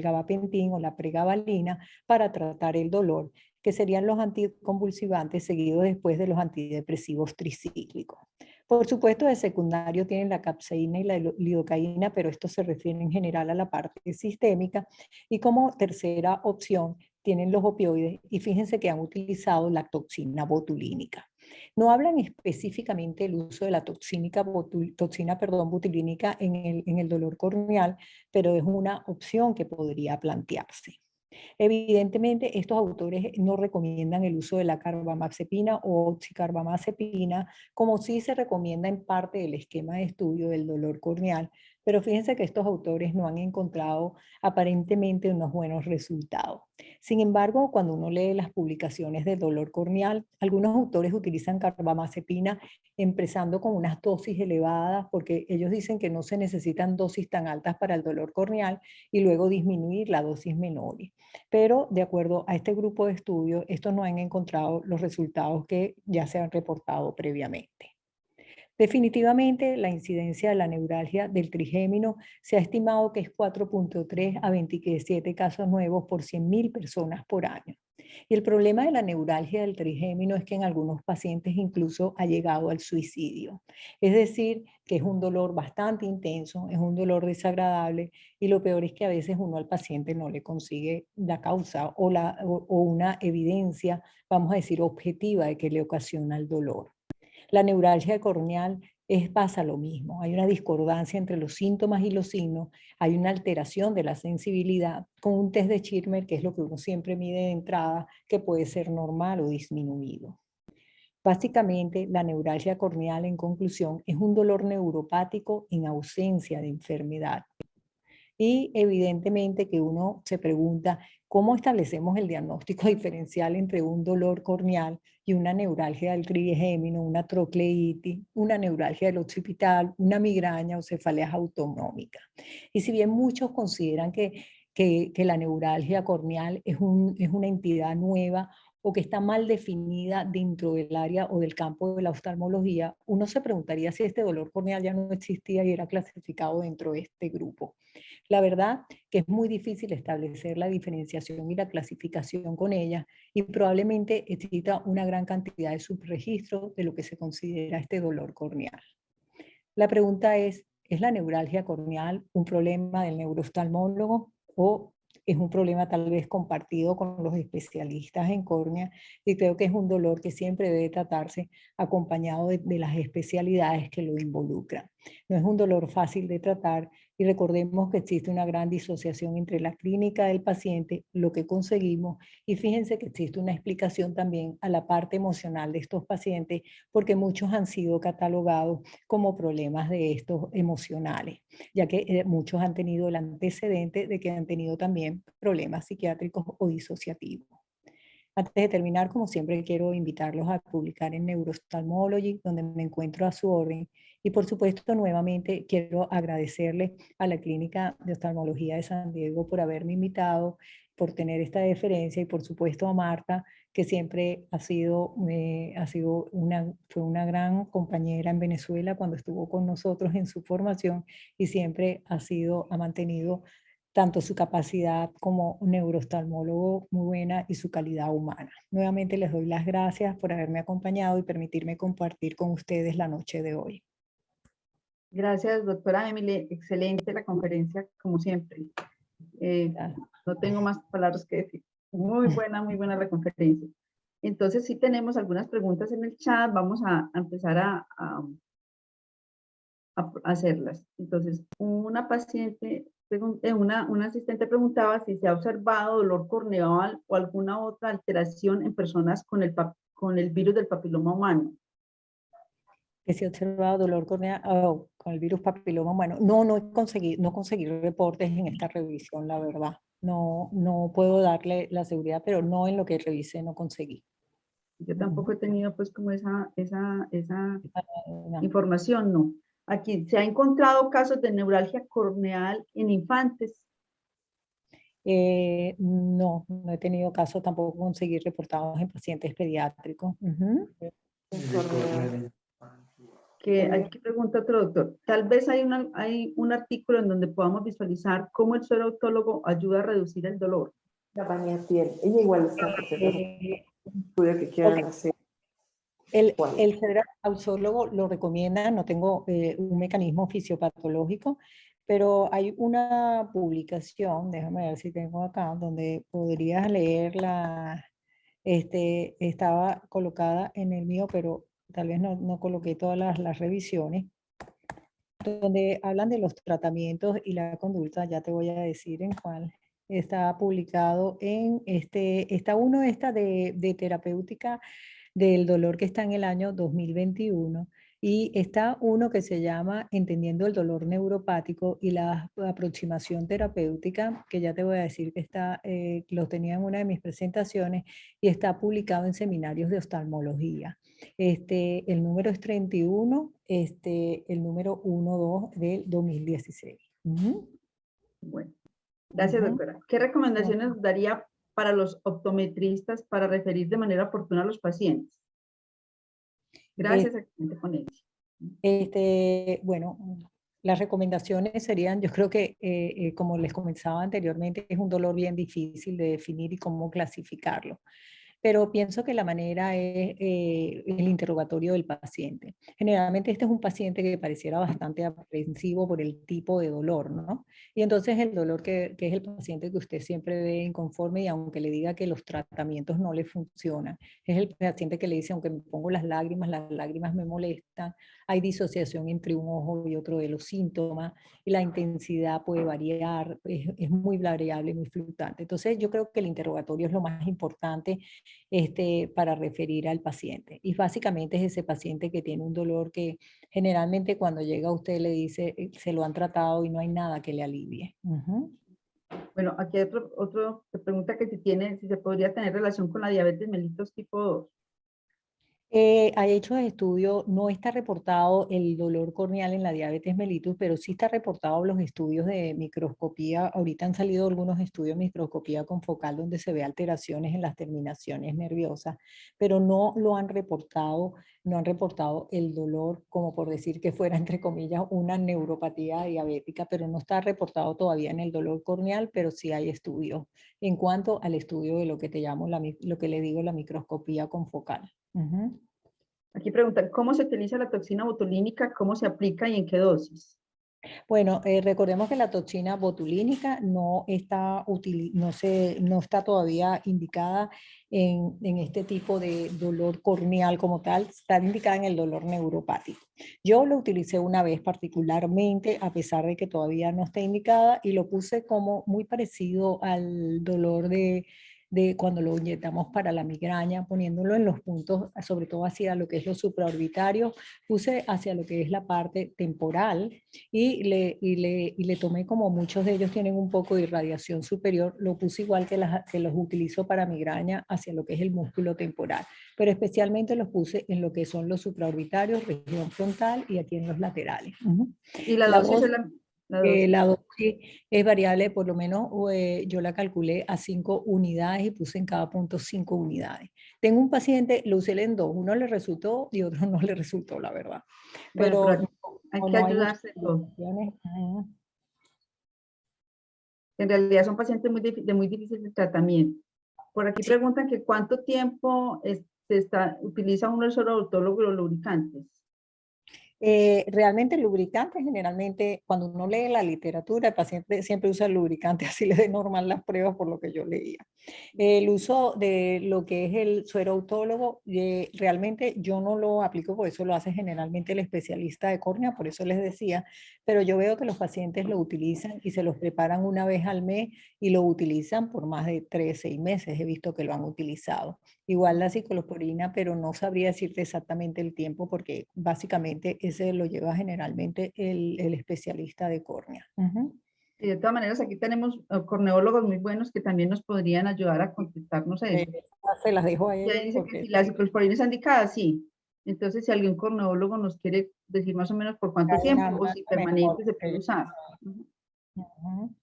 gabapentin o la pregabalina para tratar el dolor, que serían los anticonvulsivantes seguidos después de los antidepresivos tricíclicos. Por supuesto, de secundario tienen la capsaína y la lidocaína, pero esto se refiere en general a la parte sistémica. Y como tercera opción tienen los opioides y fíjense que han utilizado la toxina botulínica. No hablan específicamente del uso de la toxina botulínica en el dolor corneal, pero es una opción que podría plantearse. Evidentemente, estos autores no recomiendan el uso de la carbamazepina o oxicarbamazepina, como sí se recomienda en parte del esquema de estudio del dolor corneal, pero fíjense que estos autores no han encontrado aparentemente unos buenos resultados. Sin embargo, cuando uno lee las publicaciones del dolor corneal, algunos autores utilizan carbamazepina empezando con unas dosis elevadas porque ellos dicen que no se necesitan dosis tan altas para el dolor corneal y luego disminuir la dosis menores. Pero de acuerdo a este grupo de estudios, estos no han encontrado los resultados que ya se han reportado previamente. Definitivamente, la incidencia de la neuralgia del trigémino se ha estimado que es 4.3 a 27 casos nuevos por 100.000 personas por año. Y el problema de la neuralgia del trigémino es que en algunos pacientes incluso ha llegado al suicidio. Es decir, que es un dolor bastante intenso, es un dolor desagradable y lo peor es que a veces uno al paciente no le consigue la causa o una evidencia, vamos a decir, objetiva de que le ocasiona el dolor. La neuralgia corneal pasa lo mismo. Hay una discordancia entre los síntomas y los signos, hay una alteración de la sensibilidad con un test de Schirmer, que es lo que uno siempre mide de entrada, que puede ser normal o disminuido. Básicamente, la neuralgia corneal, en conclusión, es un dolor neuropático en ausencia de enfermedad. Y evidentemente que uno se pregunta cómo establecemos el diagnóstico diferencial entre un dolor corneal y una neuralgia del trigémino, una trocleitis, una neuralgia del occipital, una migraña o cefaleas autonómicas. Y si bien muchos consideran que la neuralgia corneal es una entidad nueva o que está mal definida dentro del área o del campo de la oftalmología, uno se preguntaría si este dolor corneal ya no existía y era clasificado dentro de este grupo. La verdad que es muy difícil establecer la diferenciación y la clasificación con ella y probablemente exista una gran cantidad de subregistros de lo que se considera este dolor corneal. La pregunta ¿es la neuralgia corneal un problema del neurooftalmólogo o es un problema tal vez compartido con los especialistas en córnea? Y creo que es un dolor que siempre debe tratarse acompañado de las especialidades que lo involucran. No es un dolor fácil de tratar y recordemos que existe una gran disociación entre la clínica del paciente, lo que conseguimos, y fíjense que existe una explicación también a la parte emocional de estos pacientes porque muchos han sido catalogados como problemas de estos emocionales, ya que muchos han tenido el antecedente de que han tenido también problemas psiquiátricos o disociativos. Antes de terminar, como siempre, quiero invitarlos a publicar en Neuroftalmology, donde me encuentro a su orden. Y por supuesto, nuevamente quiero agradecerle a la Clínica de Oftalmología de San Diego por haberme invitado, por tener esta deferencia y por supuesto a Marta, que siempre fue una gran compañera en Venezuela cuando estuvo con nosotros en su formación y siempre ha mantenido tanto su capacidad como neurooftalmólogo muy buena y su calidad humana. Nuevamente les doy las gracias por haberme acompañado y permitirme compartir con ustedes la noche de hoy. Gracias, doctora Emily. Excelente la conferencia, como siempre. No tengo más palabras que decir. Muy buena la conferencia. Entonces, sí tenemos algunas preguntas en el chat. Vamos a empezar a hacerlas. Entonces, una paciente, una asistente preguntaba si se ha observado dolor corneal o alguna otra alteración en personas con el virus del papiloma humano. Que se ha observado dolor corneal con el virus papiloma humano. No conseguí reportes en esta revisión, la verdad. No puedo darle la seguridad, pero no en lo que revisé no conseguí. Yo tampoco he tenido pues como esa No. información, no. Aquí se ha encontrado casos de neuralgia corneal en infantes. No he tenido casos, tampoco conseguí reportados en pacientes pediátricos. Aquí pregunta otro doctor, tal vez hay un artículo en donde podamos visualizar cómo el suero autólogo ayuda a reducir el dolor. La Vania Piel, ella igual está, por si acaso, estudio que quieran hacer. El suero autólogo lo recomienda, no tengo un mecanismo fisiopatológico, pero hay una publicación, déjame ver si tengo acá, donde podrías leerla. Estaba colocada en el mío, pero tal vez no coloqué todas las revisiones, donde hablan de los tratamientos y la conducta. Ya te voy a decir en cuál. Está publicado en esta de terapéutica del dolor, que está en el año 2021, y está uno que se llama Entendiendo el dolor neuropático y la aproximación terapéutica, que ya te voy a decir que lo tenía en una de mis presentaciones y está publicado en seminarios de oftalmología. El número es 31, el número 12 del 2016. Bueno, gracias, doctora. ¿Qué recomendaciones daría para los optometristas para referir de manera oportuna a los pacientes? Gracias, excelente ponencia. Bueno, las recomendaciones serían, yo creo que, como les comenzaba anteriormente, es un dolor bien difícil de definir y cómo clasificarlo. Pero pienso que la manera es el interrogatorio del paciente. Generalmente este es un paciente que pareciera bastante aprensivo por el tipo de dolor, ¿no? Y entonces el dolor que es el paciente que usted siempre ve inconforme, y aunque le diga que los tratamientos no le funcionan, es el paciente que le dice, aunque me pongo las lágrimas me molestan, hay disociación entre un ojo y otro de los síntomas, y la intensidad puede variar, es muy variable, muy fluctuante. Entonces yo creo que el interrogatorio es lo más importante para referir al paciente. Y básicamente es ese paciente que tiene un dolor que generalmente cuando llega a usted le dice, se lo han tratado y no hay nada que le alivie. Bueno, aquí hay otro que pregunta que si se podría tener relación con la diabetes mellitus tipo 2. Hay hechos de estudio, no está reportado el dolor corneal en la diabetes mellitus, pero sí está reportado los estudios de microscopía. Ahorita han salido algunos estudios de microscopía confocal donde se ve alteraciones en las terminaciones nerviosas, pero no han reportado el dolor, como por decir que fuera, entre comillas, una neuropatía diabética, pero no está reportado todavía en el dolor corneal, pero sí hay estudios en cuanto al estudio de lo que lo que le digo, la microscopía confocal. Aquí preguntan, ¿cómo se utiliza la toxina botulínica? ¿Cómo se aplica y en qué dosis? Bueno, recordemos que la toxina botulínica no está todavía indicada en este tipo de dolor corneal como tal, está indicada en el dolor neuropático. Yo lo utilicé una vez particularmente, a pesar de que todavía no está indicada, y lo puse como muy parecido al dolor de cuando lo inyectamos para la migraña, poniéndolo en los puntos, sobre todo hacia lo que es los supraorbitarios, puse hacia lo que es la parte temporal y le tomé, como muchos de ellos tienen un poco de irradiación superior, lo puse igual que los utilizo para migraña hacia lo que es el músculo temporal, pero especialmente los puse en lo que son los supraorbitarios, región frontal y aquí en los laterales. Y la La dosis dosis, es la dosis. la dosis es variable, por lo menos yo la calculé a 5 unidades y puse en cada punto 5 unidades. Tengo un paciente, lo usé en 2, uno le resultó y otro no le resultó, la verdad. Bueno, Pero hay que no hay muchas ayudarse en todo. opciones. En realidad son pacientes de muy difícil tratamiento. Por aquí Sí. preguntan que cuánto tiempo utiliza uno el suero autólogo y los lubricantes. Realmente el lubricante, generalmente, cuando uno lee la literatura, el paciente siempre usa el lubricante, así le dé normal las pruebas por lo que yo leía. El uso de lo que es el suero autólogo, realmente yo no lo aplico, por eso lo hace generalmente el especialista de córnea, por eso les decía, pero yo veo que los pacientes lo utilizan y se los preparan una vez al mes y lo utilizan por más de 3, 6 meses, he visto que lo han utilizado. Igual la ciclosporina, pero no sabría decirte exactamente el tiempo porque básicamente ese lo lleva generalmente el especialista de córnea. Y de todas maneras, aquí tenemos corneólogos muy buenos que también nos podrían ayudar a contestarnos eso. Se las dejo a Y ahí ellos dice que porque si la ciclosporina es indicada, sí. Entonces, si algún corneólogo nos quiere decir más o menos por cuánto hay tiempo una o si marca mejor permanente se que puede usar. Ujú.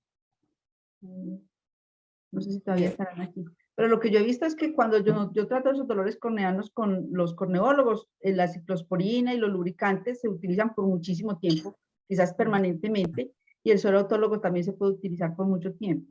No sé si todavía estarán aquí. Pero lo que yo he visto es que cuando yo trato esos dolores corneanos con los corneólogos, la ciclosporina y los lubricantes se utilizan por muchísimo tiempo, quizás permanentemente, y el suero autólogo también se puede utilizar por mucho tiempo.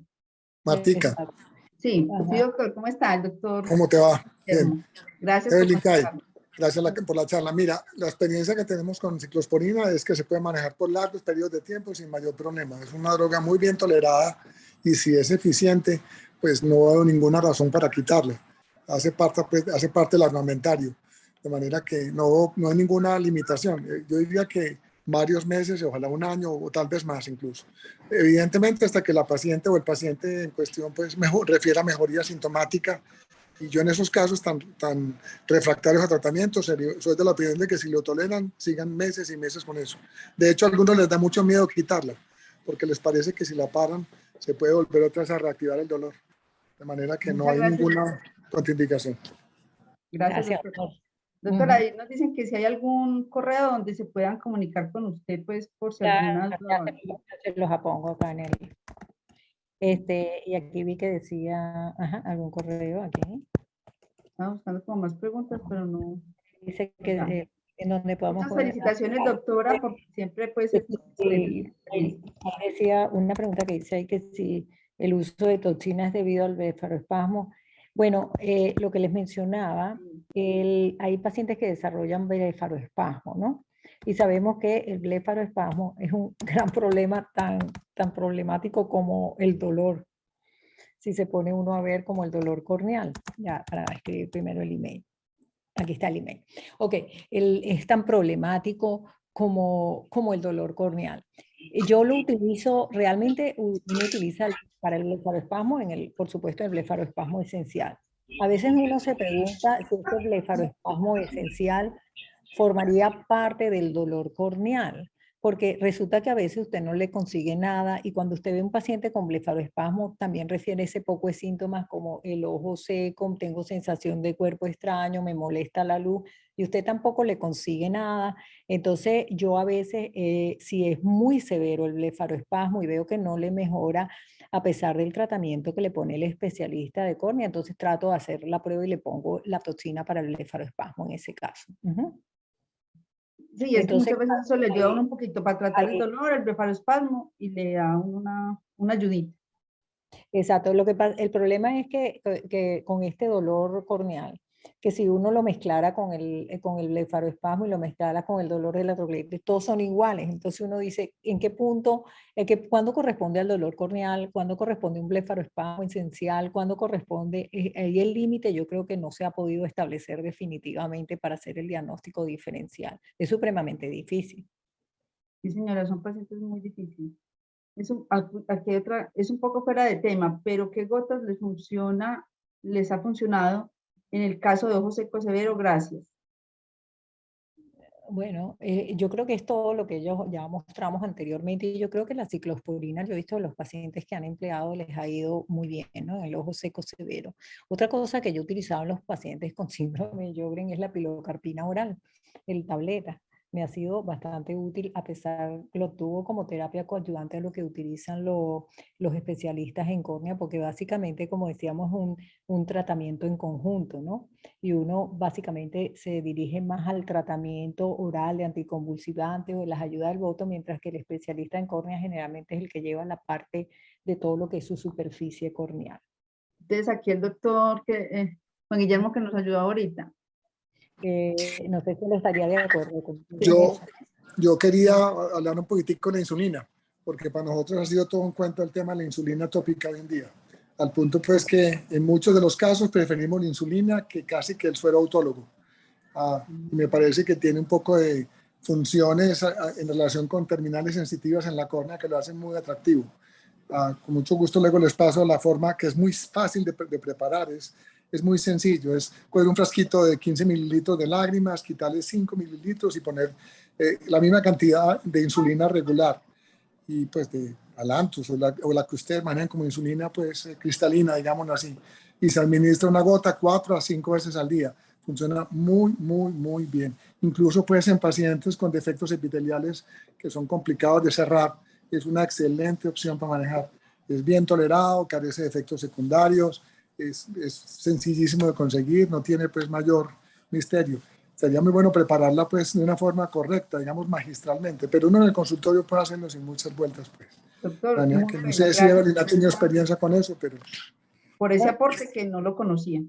Martica, Exacto. Sí, Ajá. sí, doctor, ¿cómo está el doctor? ¿cómo te va? Bien. Gracias por Evelyn Kay, contestarme. gracias por la charla. Mira, la experiencia que tenemos con ciclosporina es que se puede manejar por largos periodos de tiempo sin mayor problema. Es una droga muy bien tolerada y si es eficiente, pues no veo ninguna razón para quitarla. Hace parte del armamentario, de manera que no hay ninguna limitación. Yo diría que varios meses, ojalá un año o tal vez más incluso. Evidentemente hasta que la paciente o el paciente en cuestión pues refiera mejoría sintomática. Y yo en esos casos tan refractarios a tratamiento, soy de la opinión de que si lo toleran, sigan meses y meses con eso. De hecho, a algunos les da mucho miedo quitarla, porque les parece que si la paran, se puede volver otra vez a reactivar el dolor. De manera que no Muchas hay gracias. ninguna contraindicación. Gracias, Gracias. doctor. Doctora, ahí nos dicen que si hay algún correo donde se puedan comunicar con usted, pues por si alguna duda. Se los pongo acá en el... y aquí vi que decía, algún correo aquí. Estaba buscando como más preguntas, pero no. Dice que Ya. en donde podamos Muchas poner... felicitaciones, doctora, porque siempre pues es Sí, decía una pregunta que dice ahí que si el uso de toxinas es debido al blefaroespasmo. Bueno, lo que les mencionaba, hay pacientes que desarrollan blefaroespasmo, ¿no? Y sabemos que el blefaroespasmo es un gran problema, tan problemático como el dolor. Si se pone uno a ver como el dolor corneal, ya para escribir primero el email. Aquí está el email. Ok, es tan problemático como el dolor corneal. Yo lo utilizo, realmente uno utiliza para el blefaroespasmo, por supuesto, el blefaroespasmo esencial. A veces uno se pregunta si este blefaroespasmo esencial formaría parte del dolor corneal, porque resulta que a veces usted no le consigue nada y cuando usted ve un paciente con blefaroespasmo también refiere ese poco de síntomas como el ojo seco, tengo sensación de cuerpo extraño, me molesta la luz y usted tampoco le consigue nada. Entonces yo a veces, si es muy severo el blefaroespasmo y veo que no le mejora a pesar del tratamiento que le pone el especialista de córnea, entonces trato de hacer la prueba y le pongo la toxina para el blefaroespasmo en ese caso. Sí, es que Entonces, muchas veces eso le ayuda a uno un poquito para tratar el ahí, dolor, el blefaroespasmo, y le da una ayudita. exacto, el problema es que con este dolor corneal, que si uno lo mezclara con el blefaroespasmo y lo mezclara con el dolor de la trogloditis, todos son iguales. Entonces uno dice, ¿en qué punto, cuándo corresponde al dolor corneal, cuándo corresponde un blefaroespasmo esencial, cuándo corresponde, ahí el límite yo creo que no se ha podido establecer definitivamente para hacer el diagnóstico diferencial. Es supremamente difícil. Sí, señora, son pacientes muy difíciles. Aquí es un poco fuera de tema, pero ¿qué gotas les funciona les ha funcionado en el caso de ojo seco severo? Gracias. Bueno, yo creo que es todo lo que ellos ya mostramos anteriormente y yo creo que la ciclosporina, yo he visto a los pacientes que han empleado les ha ido muy bien, ¿no? En el ojo seco severo. Otra cosa que yo he utilizado en los pacientes con síndrome de Sjögren es la pilocarpina oral, el tableta. Me ha sido bastante útil a pesar, lo tuvo como terapia coadyuvante a lo que utilizan los especialistas en córnea, porque básicamente, como decíamos, un tratamiento en conjunto, ¿no? Y uno básicamente se dirige más al tratamiento oral de anticonvulsivantes o de las ayudas al voto, mientras que el especialista en córnea generalmente es el que lleva la parte de todo lo que es su superficie corneal. Entonces aquí el doctor Juan Guillermo que nos ayudó ahorita. No sé si él estaría de acuerdo con Yo quería hablar un poquitico de la insulina, porque para nosotros ha sido todo un cuento el tema de la insulina tópica hoy en día. Al punto pues que en muchos de los casos preferimos la insulina que casi que el suero autólogo. Y me parece que tiene un poco de funciones en relación con terminales sensitivas en la córnea que lo hacen muy atractivo. Con mucho gusto luego les paso la forma que es muy fácil de preparar, es muy sencillo, es coger un frasquito de 15 mililitros de lágrimas, quitarle 5 mililitros y poner la misma cantidad de insulina regular y pues de Alantus o la que ustedes manejan como insulina pues cristalina, digámoslo así, y se administra una gota 4 a 5 veces al día. Funciona muy bien. Incluso pues en pacientes con defectos epiteliales que son complicados de cerrar, es una excelente opción para manejar. Es bien tolerado, carece de efectos secundarios, es sencillísimo de conseguir, no tiene pues mayor misterio. Sería muy bueno prepararla pues de una forma correcta, digamos magistralmente, pero uno en el consultorio puede hacerlo sin muchas vueltas pues. Doctor, Que no sé si Evelyn ha tenido experiencia con eso, pero... por ese aporte que no lo conocía.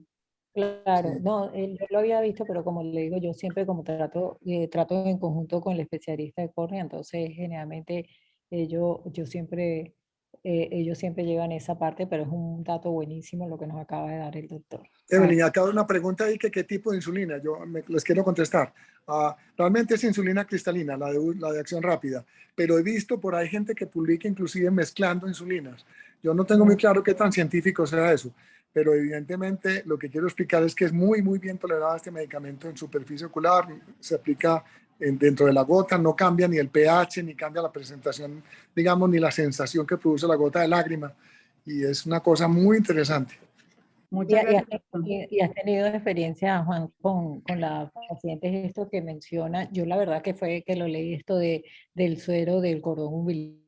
Claro, Sí. no, yo lo había visto, pero como le digo, yo siempre como trato en conjunto con el especialista de córnea, entonces generalmente ellos siempre llevan esa parte, pero es un dato buenísimo lo que nos acaba de dar el doctor. Evelyn, acaba una pregunta ahí que qué tipo de insulina, les quiero contestar. Realmente es insulina cristalina, la de acción rápida, pero he visto por ahí gente que publica inclusive mezclando insulinas. Yo no tengo muy claro qué tan científico sea eso, pero evidentemente lo que quiero explicar es que es muy bien tolerado este medicamento en superficie ocular, se aplica dentro de la gota, no cambia ni el pH, ni cambia la presentación, digamos, ni la sensación que produce la gota de lágrima, y es una cosa muy interesante. Muchas gracias, doctor. ¿Y has tenido experiencia, Juan, con las pacientes esto que menciona? Yo la verdad que fue que lo leí esto del suero del cordón umbilical.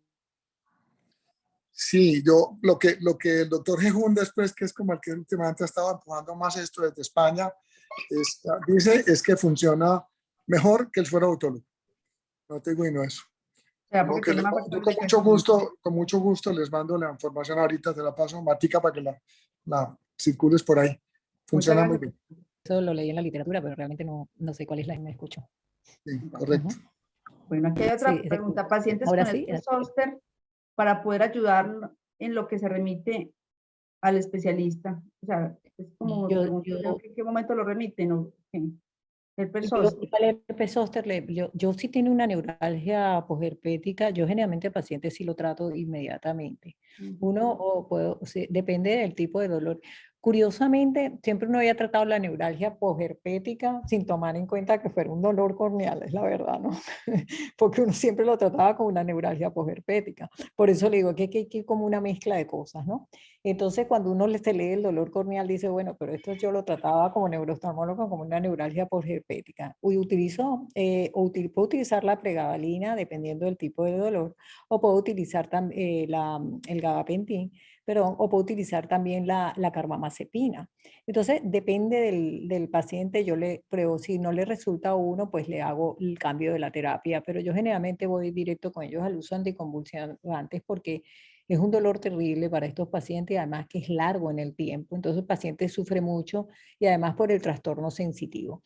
Sí, yo lo que el doctor Jejún después, que es como el que últimamente ha estado empujando más esto desde España, dice es que funciona mejor que el suero autólogo. No te digo y no eso. O sea, porque tiene más Yo factores con mucho gusto les mando la información ahorita, te la paso, Matica, para que la circules por ahí. Funciona muy bien. Eso lo leí en la literatura, pero realmente no sé cuál es la que me escucho. Sí, correcto. Bueno, aquí hay otra Sí, pregunta. Pacientes ahora con sí. este zóster para poder ayudar en lo que se remite al especialista. O sea, es como ¿en qué momento lo remiten? ¿O qué? El zóster. El herpes zóster, yo sí tiene una neuralgia posherpética, yo generalmente al paciente sí lo trato inmediatamente. Depende del tipo de dolor. Curiosamente, siempre uno había tratado la neuralgia posherpética sin tomar en cuenta que fuera un dolor corneal, es la verdad, ¿no? Porque uno siempre lo trataba como una neuralgia posherpética. Por eso le digo que hay que como una mezcla de cosas, ¿no? Entonces, cuando uno se lee el dolor corneal, dice, bueno, pero esto yo lo trataba como neurooftalmólogo, como una neuralgia posherpética. Puedo utilizar la pregabalina, dependiendo del tipo de dolor, o puedo utilizar el gabapentin, o puedo utilizar también la carbamazepina. Entonces, depende del paciente, yo le pruebo, si no le resulta a uno, pues le hago el cambio de la terapia, pero yo generalmente voy directo con ellos al uso anticonvulsivantes porque es un dolor terrible para estos pacientes y además que es largo en el tiempo. Entonces el paciente sufre mucho y además por el trastorno sensitivo.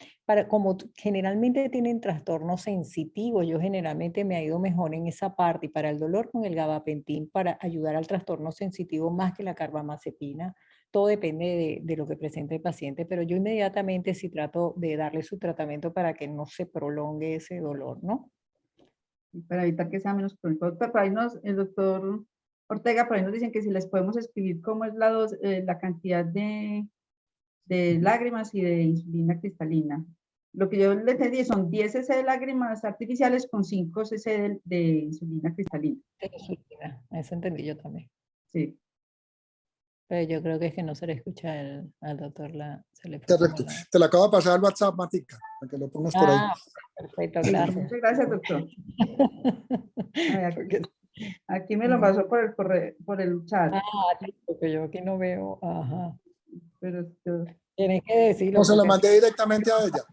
Como generalmente tienen trastornos sensitivos, yo generalmente me ha ido mejor en esa parte y para el dolor con el gabapentin para ayudar al trastorno sensitivo más que la carbamazepina. Todo depende de lo que presente el paciente, pero yo inmediatamente sí trato de darle su tratamiento para que no se prolongue ese dolor, ¿no? Para evitar que sea menos crónico. Doctor, para ahí el doctor Ortega, por ahí nos dicen que si les podemos escribir cómo es la cantidad de de lágrimas y de insulina cristalina. Lo que yo les pedí son 10 cc de lágrimas artificiales con 5 cc de insulina cristalina. Eso entendí yo también. Sí. Pero yo creo que es que no se le escucha al doctor, se le fue Correcto. como la... Te lo acabo de pasar al WhatsApp, Matica, para que lo pongas por ahí. Ah, perfecto, gracias. Muchas gracias, doctor. Ay, Porque- aquí me lo pasó por el correo, por el chat. sí, porque yo aquí no veo. Ajá. Pero yo- Tienes que decirlo. No, se lo porque- mandé directamente a ella.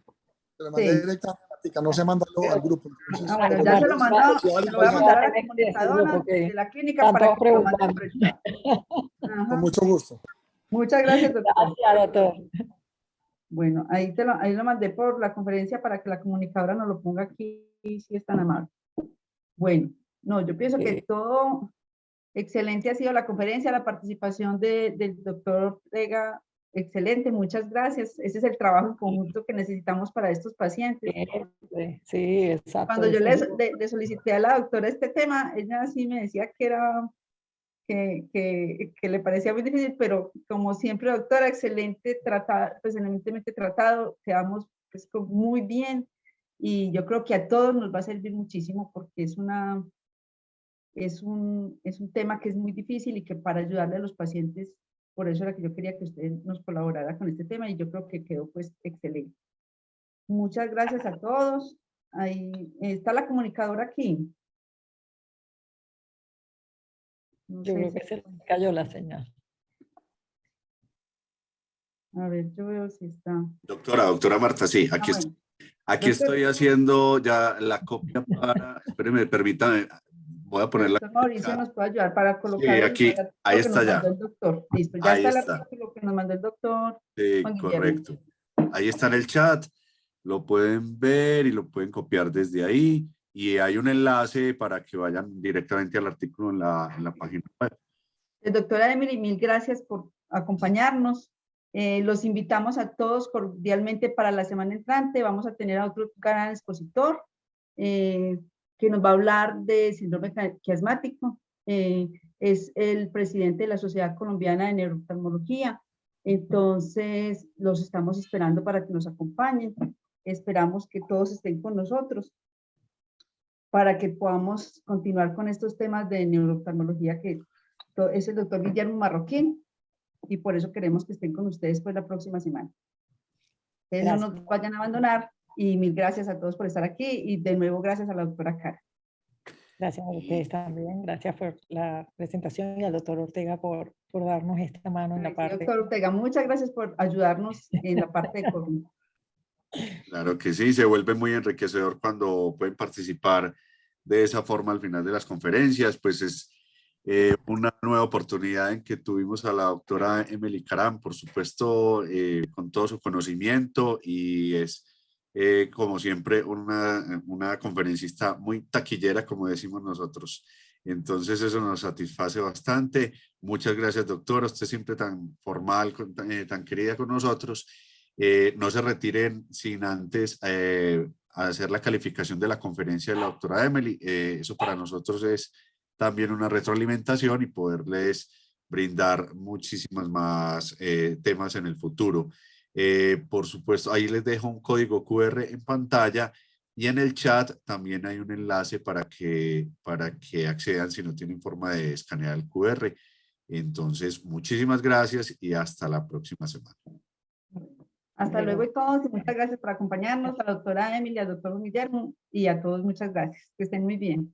Se lo mandé Sí. directamente a Matica, no se manda al grupo. Entonces, bueno, pero ya se bueno, lo mandó, sí, vale, se lo voy a vale. mandar a la Tienes que decirlo comunicadora porque de la clínica están para todos que lo mande preguntando. por el chat. Ajá. Con mucho gusto. Muchas gracias, doctor. Gracias, doctor. Bueno, ahí lo mandé por la conferencia para que la comunicadora nos lo ponga aquí, si es tan amable. Bueno, no, yo pienso que todo excelente ha sido la conferencia, la participación del doctor Ortega, excelente, muchas gracias. Ese es el trabajo en conjunto que necesitamos para estos pacientes. Sí, exacto. Cuando yo eso es- le solicité a la doctora este tema, ella sí me decía que era que le parecía muy difícil, pero como siempre, doctora, excelente, pues excelentemente tratado, quedamos pues, muy bien, y yo creo que a todos nos va a servir muchísimo porque es un tema que es muy difícil y que para ayudarle a los pacientes, por eso era que yo quería que usted nos colaborara con este tema, y yo creo que quedó pues excelente. Muchas gracias a todos. Ahí está la comunicadora aquí. No Yo sé creo si- que se le cayó la señal. A ver, yo veo si está. Doctora Marta, sí, aquí, Bueno. aquí Doctor- estoy haciendo ya la copia para, espéreme, permítame, voy a ponerla. Doctor Mauricio nos puede ayudar para colocar Sí, aquí, el artículo ahí que está nos ya. mandó el doctor. Listo, ya Ahí está el está. artículo que nos mandó el doctor. Sí, Juan Guillermo. correcto. Ahí está en el chat, lo pueden ver y lo pueden copiar desde ahí, y hay un enlace para que vayan directamente al artículo en la página web. Doctora Emily, mil gracias por acompañarnos. Los invitamos a todos cordialmente para la semana entrante. Vamos a tener a otro gran expositor que nos va a hablar de síndrome quiasmático. Es el presidente de la Sociedad Colombiana de Neurooftalmología. Entonces, los estamos esperando para que nos acompañen. Esperamos que todos estén con nosotros para que podamos continuar con estos temas de neurooftalmología que es el doctor Guillermo Marroquín, y por eso queremos que estén con ustedes pues la próxima semana. Ustedes no nos vayan a abandonar, y mil gracias a todos por estar aquí, y de nuevo gracias a la doctora Cara. Gracias a ustedes también. Gracias por la presentación y al doctor Ortega por darnos esta mano en la parte. Doctor Ortega, muchas gracias por ayudarnos en la parte de COVID. Claro que sí, se vuelve muy enriquecedor cuando pueden participar de esa forma al final de las conferencias, pues es una nueva oportunidad en que tuvimos a la doctora Emily Caram, por supuesto, con todo su conocimiento, y es, como siempre, una conferencista muy taquillera, como decimos nosotros. Entonces eso nos satisface bastante. Muchas gracias, doctora, usted siempre tan formal, tan querida con nosotros. No se retiren sin antes hacer la calificación de la conferencia de la doctora Emily. Eso para nosotros es también una retroalimentación y poderles brindar muchísimas más temas en el futuro. Por supuesto, ahí les dejo un código QR en pantalla, y en el chat también hay un enlace para que accedan si no tienen forma de escanear el QR. Entonces, muchísimas gracias y hasta la próxima semana. Hasta luego y todos, y muchas gracias por acompañarnos, a la doctora Emily, al doctor Guillermo, y a todos muchas gracias. Que estén muy bien.